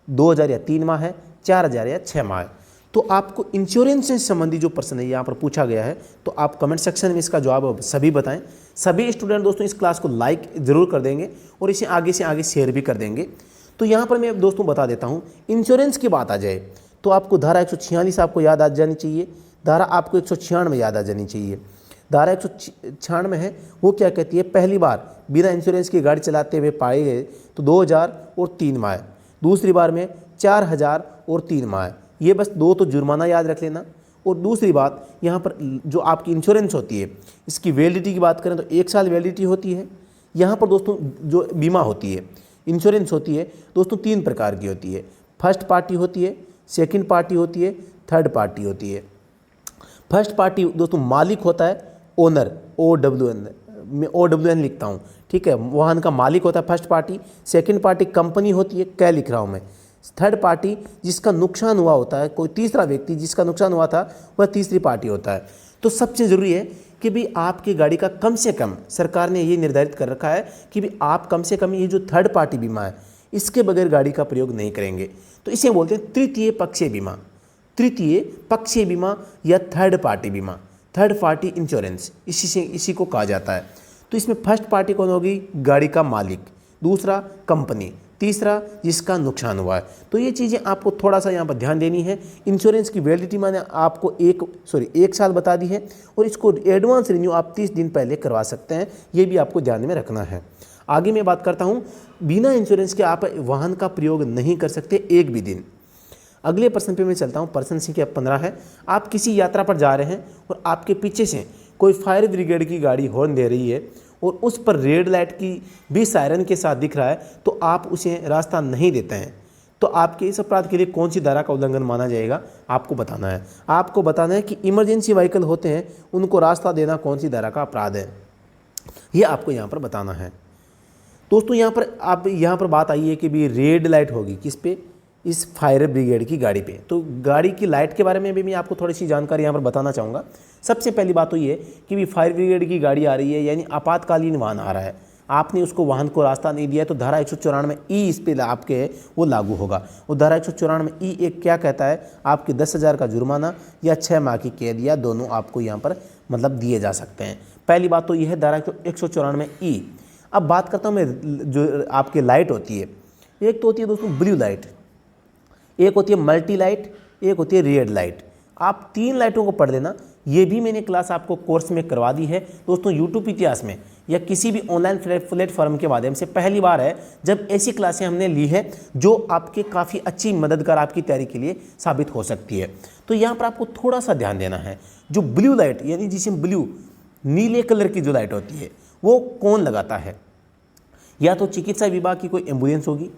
2000 या 3 माह है, 4000 या 6 माह है। तो आपको इंश्योरेंस से संबंधित जो प्रश्न है यहाँ पर पूछा गया है, तो आप कमेंट सेक्शन में इसका जवाब सभी बताएं। सभी स्टूडेंट दोस्तों इस क्लास को लाइक ज़रूर कर देंगे और इसे आगे से आगे शेयर भी कर देंगे। तो यहाँ पर मैं दोस्तों बता देता हूँ, इंश्योरेंस की बात आ जाए तो आपको धारा 146 आपको याद आ जानी चाहिए, धारा आपको 196 याद आ जानी चाहिए। धारा 196 है वो क्या कहती है, पहली बार बिना इंश्योरेंस की गाड़ी चलाते हुए पाए गए तो 2000 और 3 माह, दूसरी बार में 4000 और 3 माह। ये बस दो तो जुर्माना याद रख लेना। और दूसरी बात यहाँ पर जो आपकी इंश्योरेंस होती है, इसकी वैलिडिटी की बात करें तो 1 साल वैलिडिटी होती है। यहाँ पर दोस्तों जो बीमा होती है, इंश्योरेंस होती है दोस्तों 3 प्रकार की होती है। फर्स्ट पार्टी होती है, सेकंड पार्टी होती है, थर्ड पार्टी होती है। फर्स्ट पार्टी दोस्तों मालिक होता है, ओनर, OWN, मैं OWN लिखता हूँ, ठीक है, वाहन का मालिक होता है first party. Second party company होती है, क्या लिख रहा हूँ मैं। थर्ड पार्टी जिसका नुकसान हुआ होता है, कोई तीसरा व्यक्ति जिसका नुकसान हुआ था, वह तीसरी पार्टी होता है। तो सबसे ज़रूरी है कि भी आपकी गाड़ी का कम से कम, सरकार ने ये निर्धारित कर रखा है कि भी आप कम से कम ये जो थर्ड पार्टी बीमा है इसके बगैर गाड़ी का प्रयोग नहीं करेंगे। तो इसे बोलते हैं तृतीय पक्षीय बीमा, तृतीय पक्षीय बीमा या थर्ड पार्टी बीमा, थर्ड पार्टी इंश्योरेंस, इसी को कहा जाता है। तो इसमें फर्स्ट पार्टी कौन होगी, गाड़ी का मालिक, दूसरा कंपनी, तीसरा जिसका नुकसान हुआ है। तो ये चीज़ें आपको थोड़ा सा यहाँ पर ध्यान देनी है। इंश्योरेंस की वैलिडिटी मैंने आपको 1 साल बता दी है, और इसको एडवांस रिन्यू आप 30 दिन पहले करवा सकते हैं, ये भी आपको ध्यान में रखना है। आगे मैं बात करता हूँ, बिना इंश्योरेंस के आप वाहन का प्रयोग नहीं कर सकते एक भी दिन। अगले प्रश्न पे मैं चलता हूँ, प्रश्न संख्या 15 है, आप किसी यात्रा पर जा रहे हैं और आपके पीछे से कोई फायर ब्रिगेड की गाड़ी हॉर्न दे रही है और उस पर रेड लाइट की भी सायरन के साथ दिख रहा है, तो आप उसे रास्ता नहीं देते हैं, तो आपके इस अपराध के लिए कौन सी धारा का उल्लंघन माना जाएगा, आपको बताना है। आपको बताना है कि इमरजेंसी व्हीकल होते हैं उनको रास्ता देना कौन सी धारा का अपराध है, ये आपको यहाँ पर बताना है। दोस्तों यहाँ पर बात आई है कि भी रेड लाइट होगी किस पे, इस फायर ब्रिगेड की गाड़ी पे। तो गाड़ी की लाइट के बारे में भी मैं आपको थोड़ी सी जानकारी यहाँ पर बताना चाहूँगा। सबसे पहली बात तो ये कि भी फायर ब्रिगेड की गाड़ी आ रही है, यानी आपातकालीन वाहन आ रहा है, आपने उसको वाहन को रास्ता नहीं दिया, तो धारा 194 ई इस पे आपके वो लागू होगा। और धारा 194 ई एक क्या कहता है, आपके 10,000 का जुर्माना या 6 माह की कैद या दोनों आपको यहाँ पर मतलब दिए जा सकते हैं। पहली बात तो यह है धारा 194 ई। अब बात करता हूँ मैं, जो आपकी लाइट होती है, एक तो होती है दोस्तों ब्लू लाइट, एक होती है मल्टी लाइट, एक होती है रेड लाइट। आप 3 लाइटों को पढ़ लेना, ये भी मैंने क्लास आपको कोर्स में करवा दी है दोस्तों। यूट्यूब इतिहास में या किसी भी ऑनलाइन प्लेटफॉर्म के माध्यम से पहली बार है जब ऐसी क्लासें हमने ली है जो आपके काफ़ी अच्छी मददगार आपकी तैयारी के लिए साबित हो सकती है। तो यहाँ पर आपको थोड़ा सा ध्यान देना है, जो ब्लू लाइट यानी जिसे ब्लू नीले कलर की जो लाइट होती है वो कौन लगाता है? या तो चिकित्सा विभाग की कोई एम्बुलेंस होगी,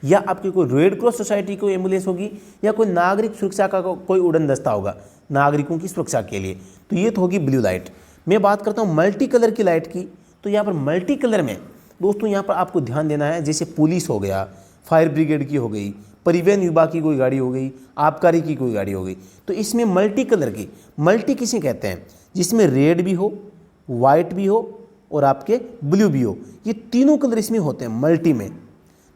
या आपकी कोई रेड क्रॉस सोसाइटी की एम्बुलेंस होगी, या कोई नागरिक सुरक्षा का कोई उड़न दस्ता होगा नागरिकों की सुरक्षा के लिए। तो ये तो होगी ब्लू लाइट। मैं बात करता हूँ मल्टी कलर की लाइट की। तो यहाँ पर मल्टी कलर में दोस्तों यहाँ पर आपको ध्यान देना है, जैसे पुलिस हो गया, फायर ब्रिगेड की हो गई, परिवहन विभाग की कोई गाड़ी हो गई, आबकारी की कोई गाड़ी हो गई। तो इसमें मल्टी कलर की, मल्टी किसे कहते हैं? जिसमें रेड भी हो, वाइट भी हो और आपके ब्लू भी हो, ये तीनों कलर इसमें होते हैं मल्टी में।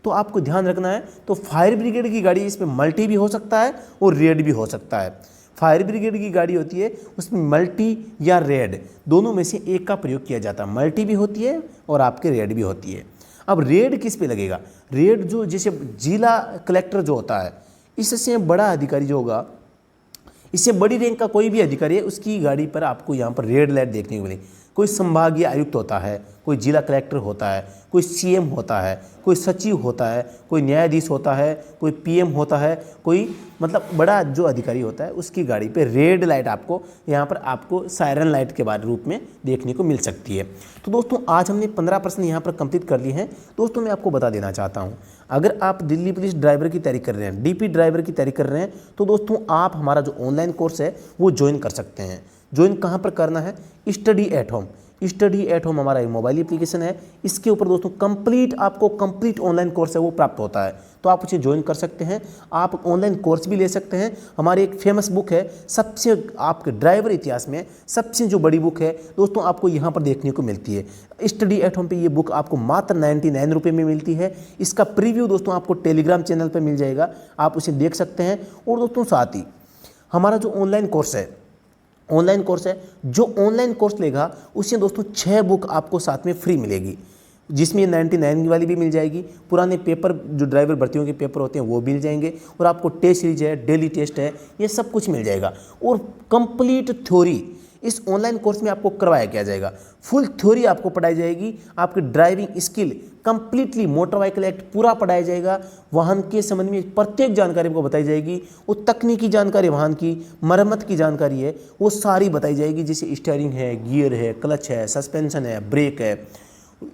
तो आपको ध्यान रखना है। तो फायर ब्रिगेड की गाड़ी इसमें मल्टी भी हो सकता है और रेड भी हो सकता है। फायर ब्रिगेड की गाड़ी होती है उसमें मल्टी या रेड दोनों में से एक का प्रयोग किया जाता है। मल्टी भी होती है और आपके रेड भी होती है। अब रेड किस पे लगेगा? रेड जो जैसे जिला कलेक्टर जो होता है, इससे बड़ा अधिकारी जो होगा, इससे बड़ी रैंक का कोई भी अधिकारी है, उसकी गाड़ी पर आपको यहाँ पर रेड लाइट देखने को मिलेगी। कोई संभागीय आयुक्त होता है, कोई जिला कलेक्टर होता है, कोई सीएम होता है, कोई सचिव होता है, कोई न्यायाधीश होता है, कोई पीएम होता है, कोई मतलब बड़ा जो अधिकारी होता है, उसकी गाड़ी पे रेड लाइट आपको यहाँ पर आपको सायरन लाइट के बाद रूप में देखने को मिल सकती है। तो दोस्तों आज हमने 15 प्रश्न यहाँ पर कंप्लीट कर लिए हैं। दोस्तों मैं आपको बता देना चाहता हूँ, अगर आप दिल्ली पुलिस ड्राइवर की तैयारी कर रहे हैं, डीपी ड्राइवर की तैयारी कर रहे हैं, तो दोस्तों आप हमारा जो ऑनलाइन कोर्स है वो ज्वाइन कर सकते हैं। ज्वाइन कहाँ पर करना है? Study at home. Study at home हमारा एक मोबाइल एप्लीकेशन है। इसके ऊपर दोस्तों आपको कंप्लीट ऑनलाइन कोर्स है वो प्राप्त होता है, तो आप उसे ज्वाइन कर सकते हैं। आप ऑनलाइन कोर्स भी ले सकते हैं। हमारी एक फेमस बुक है, सबसे आपके ड्राइवर इतिहास में सबसे जो बड़ी बुक है दोस्तों, आपको यहाँ पर देखने को मिलती है। स्टडी एट होम पे ये बुक आपको मात्र 99 रुपये में मिलती है। इसका प्रीव्यू दोस्तों आपको टेलीग्राम चैनल पर मिल जाएगा, आप उसे देख सकते हैं। और दोस्तों साथ ही हमारा जो ऑनलाइन कोर्स है, जो ऑनलाइन कोर्स लेगा उससे दोस्तों 6 बुक आपको साथ में फ्री मिलेगी, जिसमें 99 वाली भी मिल जाएगी। पुराने पेपर जो ड्राइवर भर्तियों के पेपर होते हैं वो मिल जाएंगे, और आपको टेस्ट सीरीज है, डेली टेस्ट है, ये सब कुछ मिल जाएगा। और कंप्लीट थ्योरी इस ऑनलाइन कोर्स में आपको करवाया किया जाएगा। फुल थ्योरी आपको पढ़ाई जाएगी। आपकी driving skill completely, motor vehicle act पूरा पढ़ाया जाएगा। वाहन के संबंध में प्रत्येक जानकारी आपको बताई जाएगी। वो तकनीकी जानकारी, वाहन की मरम्मत की जानकारी है, वो सारी बताई जाएगी। जैसे स्टीयरिंग है, गियर है, क्लच है, सस्पेंशन है, ब्रेक है,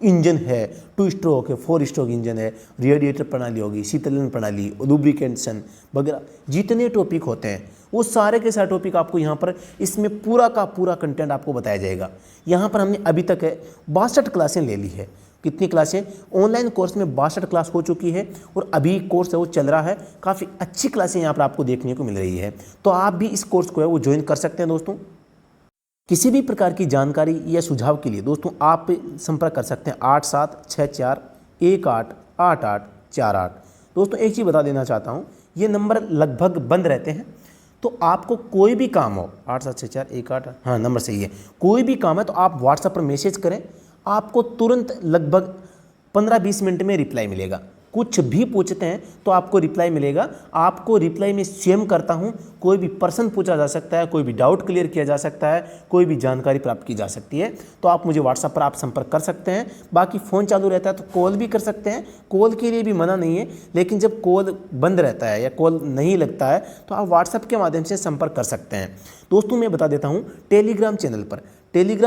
इंजन है, 2 स्ट्रोक है, 4 स्ट्रोक इंजन है, रेडिएटर प्रणाली होगी, शीतलन प्रणाली, लुब्रिकेशन वगैरह जितने टॉपिक होते हैं वो सारे के सारे टॉपिक आपको यहाँ पर इसमें पूरा का पूरा कंटेंट आपको बताया जाएगा। यहाँ पर हमने अभी तक 62 क्लासें ले ली है। कितनी क्लासें? ऑनलाइन कोर्स में 62 क्लास हो चुकी है, और अभी कोर्स है वो चल रहा है। काफ़ी अच्छी क्लासें यहाँ पर आपको देखने को मिल रही है। तो आप भी इस कोर्स को है वो ज्वाइन कर सकते हैं। दोस्तों किसी भी प्रकार की जानकारी या सुझाव के लिए दोस्तों आप संपर्क कर सकते हैं 8764188848। दोस्तों एक चीज़ बता देना चाहता हूँ, ये नंबर लगभग बंद रहते हैं। तो आपको कोई भी काम हो, 876418, हाँ नंबर सही है, कोई भी काम है तो आप व्हाट्सएप पर मैसेज करें, आपको तुरंत लगभग 15-20 मिनट में रिप्लाई मिलेगा। कुछ भी पूछते हैं तो आपको रिप्लाई मिलेगा। आपको रिप्लाई में सेम करता हूं, कोई भी प्रश्न पूछा जा सकता है, कोई भी डाउट क्लियर किया जा सकता है, कोई भी जानकारी प्राप्त की जा सकती है। तो आप मुझे व्हाट्सएप पर आप संपर्क कर सकते हैं। बाकी फ़ोन चालू रहता है तो कॉल भी कर सकते हैं, कॉल के लिए भी मना नहीं है। लेकिन जब कॉल बंद रहता है या कॉल नहीं लगता है तो आप व्हाट्सएप के माध्यम से संपर्क कर सकते हैं। दोस्तों मैं बता देता हूँ, टेलीग्राम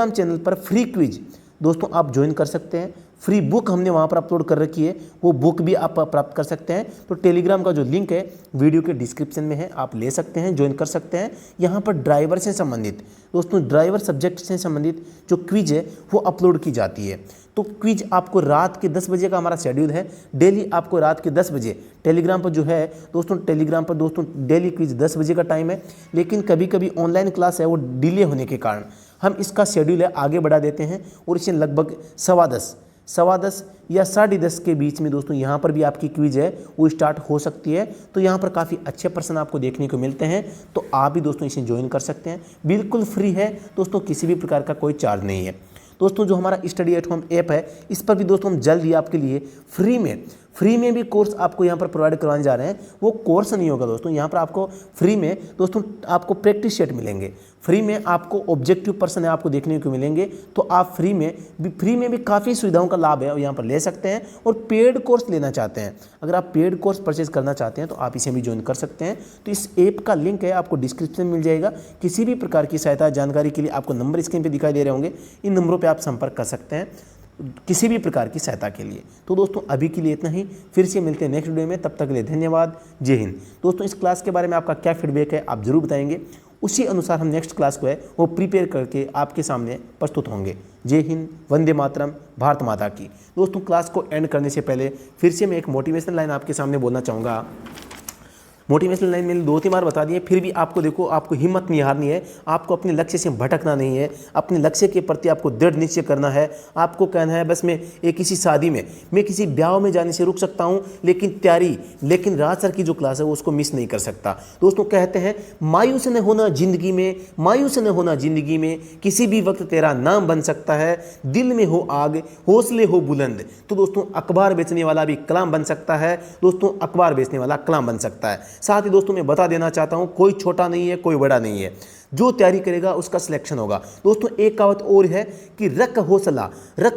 चैनल पर फ्री क्विज दोस्तों आप ज्वाइन कर सकते हैं। फ्री बुक हमने वहाँ पर अपलोड कर रखी है, वो बुक भी आप प्राप्त कर सकते हैं। तो टेलीग्राम का जो लिंक है वीडियो के डिस्क्रिप्शन में है, आप ले सकते हैं, ज्वाइन कर सकते हैं। यहाँ पर ड्राइवर से संबंधित दोस्तों, ड्राइवर सब्जेक्ट से संबंधित जो क्विज है वो अपलोड की जाती है। तो क्विज आपको रात के 10 बजे का हमारा शेड्यूल है। डेली आपको रात के 10 बजे टेलीग्राम पर जो है दोस्तों, डेली क्विज 10 बजे का टाइम है। लेकिन कभी कभी ऑनलाइन क्लास है वो डिले होने के कारण हम इसका शेड्यूल है आगे बढ़ा देते हैं, और इसे लगभग 10:15 या 10:30 के बीच में दोस्तों यहाँ पर भी आपकी क्विज है वो स्टार्ट हो सकती है। तो यहाँ पर काफ़ी अच्छे प्रश्न आपको देखने को मिलते हैं। तो आप भी दोस्तों इसे ज्वाइन कर सकते हैं, बिल्कुल फ्री है दोस्तों, किसी भी प्रकार का कोई चार्ज नहीं है। दोस्तों जो हमारा स्टडी एट होम ऐप है, इस पर भी दोस्तों हम जल्द ही आपके लिए फ्री में फ्री में भी कोर्स आपको यहाँ पर प्रोवाइड करवाने जा रहे हैं। वो कोर्स नहीं होगा दोस्तों, यहाँ पर आपको फ्री में दोस्तों आपको प्रैक्टिस सेट मिलेंगे, फ्री में आपको ऑब्जेक्टिव पर्सन है आपको देखने को मिलेंगे। तो आप फ्री में भी काफ़ी सुविधाओं का लाभ है यहाँ पर ले सकते हैं। और पेड कोर्स लेना चाहते हैं, अगर आप पेड कोर्स परचेज करना चाहते हैं तो आप इसे भी ज्वाइन कर सकते हैं। तो इस ऐप का लिंक है आपको डिस्क्रिप्शन में मिल जाएगा। किसी भी प्रकार की सहायता जानकारी के लिए आपको नंबर स्क्रीन पर दिखाई दे रहे होंगे, इन नंबरों पर आप संपर्क कर सकते हैं किसी भी प्रकार की सहायता के लिए। तो दोस्तों अभी के लिए इतना ही, फिर से मिलते हैं नेक्स्ट वीडियो में, तब तक के लिए धन्यवाद, जय हिंद। दोस्तों इस क्लास के बारे में आपका क्या फीडबैक है आप जरूर बताएंगे, उसी अनुसार हम नेक्स्ट क्लास को है वो प्रिपेयर करके आपके सामने प्रस्तुत होंगे। जय हिंद, वंदे मातरम, भारत माता की। दोस्तों क्लास को एंड करने से पहले फिर से मैं एक मोटिवेशनल लाइन आपके सामने बोलना चाहूँगा। मोटिवेशनल लाइन मैंने 2-3 बार बता दी है, फिर भी आपको देखो, आपको हिम्मत नहीं हारनी है, आपको अपने लक्ष्य से भटकना नहीं है, अपने लक्ष्य के प्रति आपको दृढ़ निश्चय करना है। आपको कहना है बस मैं किसी शादी में, मैं किसी ब्याह में जाने से रुक सकता हूँ, लेकिन राज सर की जो क्लास है वो उसको मिस नहीं कर सकता। दोस्तों कहते हैं मायूस न होना जिंदगी में, मायूस न होना जिंदगी में, किसी भी वक्त तेरा नाम बन सकता है, दिल में हो आग हौसले हो बुलंद। तो दोस्तों अखबार बेचने वाला भी कलाम बन सकता है, दोस्तों अखबार बेचने वाला कलाम बन सकता है। साथ ही दोस्तों मैं बता देना चाहता हूं, कोई छोटा नहीं है, कोई बड़ा नहीं है, जो तैयारी करेगा उसका सिलेक्शन होगा। दोस्तों एक कहावत और है कि रख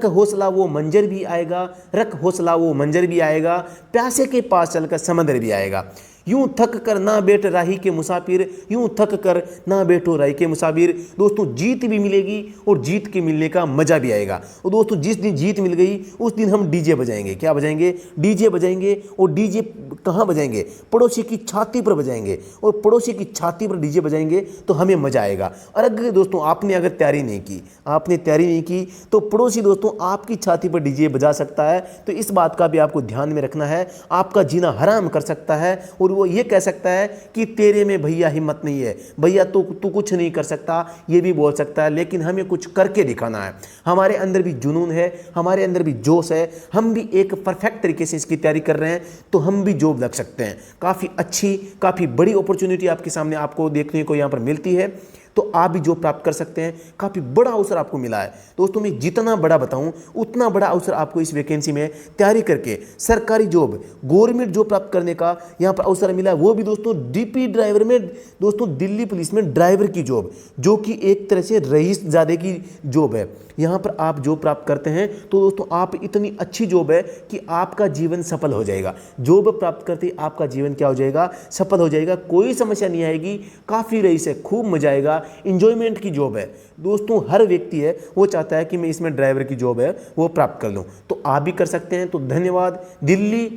हौसला वो मंजर भी आएगा, रख हौसला वो मंजर भी आएगा, प्यासे के पास चलकर समंदर भी आएगा। यूं थक कर ना बैठ राही के मुसाफिर, यूं थक कर ना बैठो राही के मुसाफिर। दोस्तों जीत भी मिलेगी और जीत के मिलने का मजा भी आएगा। और दोस्तों जिस दिन जीत मिल गई उस दिन हम डीजे बजाएंगे। क्या बजाएंगे? डीजे बजाएंगे। और डीजे कहाँ बजाएंगे? पड़ोसी की छाती पर बजाएंगे। और पड़ोसी की छाती पर डीजे बजाएंगे तो हमें मजा आएगा। और अगर दोस्तों आपने अगर तैयारी नहीं की तो पड़ोसी दोस्तों आपकी छाती पर डीजे बजा सकता है। तो इस बात का भी आपको ध्यान में रखना है, आपका जीना हराम कर सकता है। और वो ये कह सकता है कि तेरे में भैया हिम्मत नहीं है, भैया तू कुछ नहीं कर सकता, ये भी बोल सकता है। लेकिन हमें कुछ करके दिखाना है, हमारे अंदर भी जुनून है, हमारे अंदर भी जोश है, हम भी एक परफेक्ट तरीके से इसकी तैयारी कर रहे हैं तो हम भी जॉब लग सकते हैं। काफ़ी अच्छी, काफ़ी बड़ी अपॉर्चुनिटी आपके सामने आपको देखने को यहाँ पर मिलती है, तो आप भी जॉब प्राप्त कर सकते हैं। काफ़ी बड़ा अवसर आपको मिला है दोस्तों, मैं जितना बड़ा बताऊं उतना बड़ा अवसर आपको इस वैकेंसी में तैयारी करके सरकारी जॉब, गवर्नमेंट जॉब प्राप्त करने का यहाँ पर अवसर मिला है। वो भी दोस्तों डीपी ड्राइवर में, दोस्तों दिल्ली पुलिस में ड्राइवर की जॉब, जो कि एक तरह से रईसजादे की जॉब है। यहाँ पर आप जॉब प्राप्त करते हैं तो दोस्तों आप इतनी अच्छी जॉब है कि आपका जीवन सफल हो जाएगा। जॉब प्राप्त करते ही आपका जीवन क्या हो जाएगा? सफल हो जाएगा। कोई समस्या नहीं आएगी, काफ़ी रईस है, खूब मजा आएगा, इंजॉयमेंट की जॉब है। दोस्तों हर व्यक्ति है वो चाहता है कि मैं इसमें ड्राइवर की जॉब है वो प्राप्त कर लूँ, तो आप भी कर सकते हैं। तो धन्यवाद। दिल्ली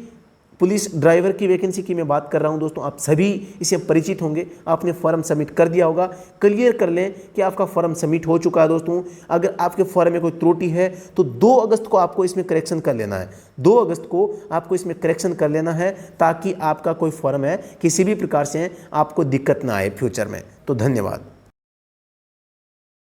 पुलिस ड्राइवर की वैकेंसी की मैं बात कर रहा हूं दोस्तों, आप सभी इसे परिचित होंगे। आपने फॉर्म सबमिट कर दिया होगा, क्लियर कर लें कि आपका फॉर्म सबमिट हो चुका है। दोस्तों अगर आपके फॉर्म में कोई त्रुटि है तो 2 अगस्त को आपको इसमें करेक्शन कर लेना है। 2 अगस्त को आपको इसमें करेक्शन कर लेना है ताकि आपका कोई फॉर्म है किसी भी प्रकार से आपको दिक्कत ना आए फ्यूचर में। तो धन्यवाद।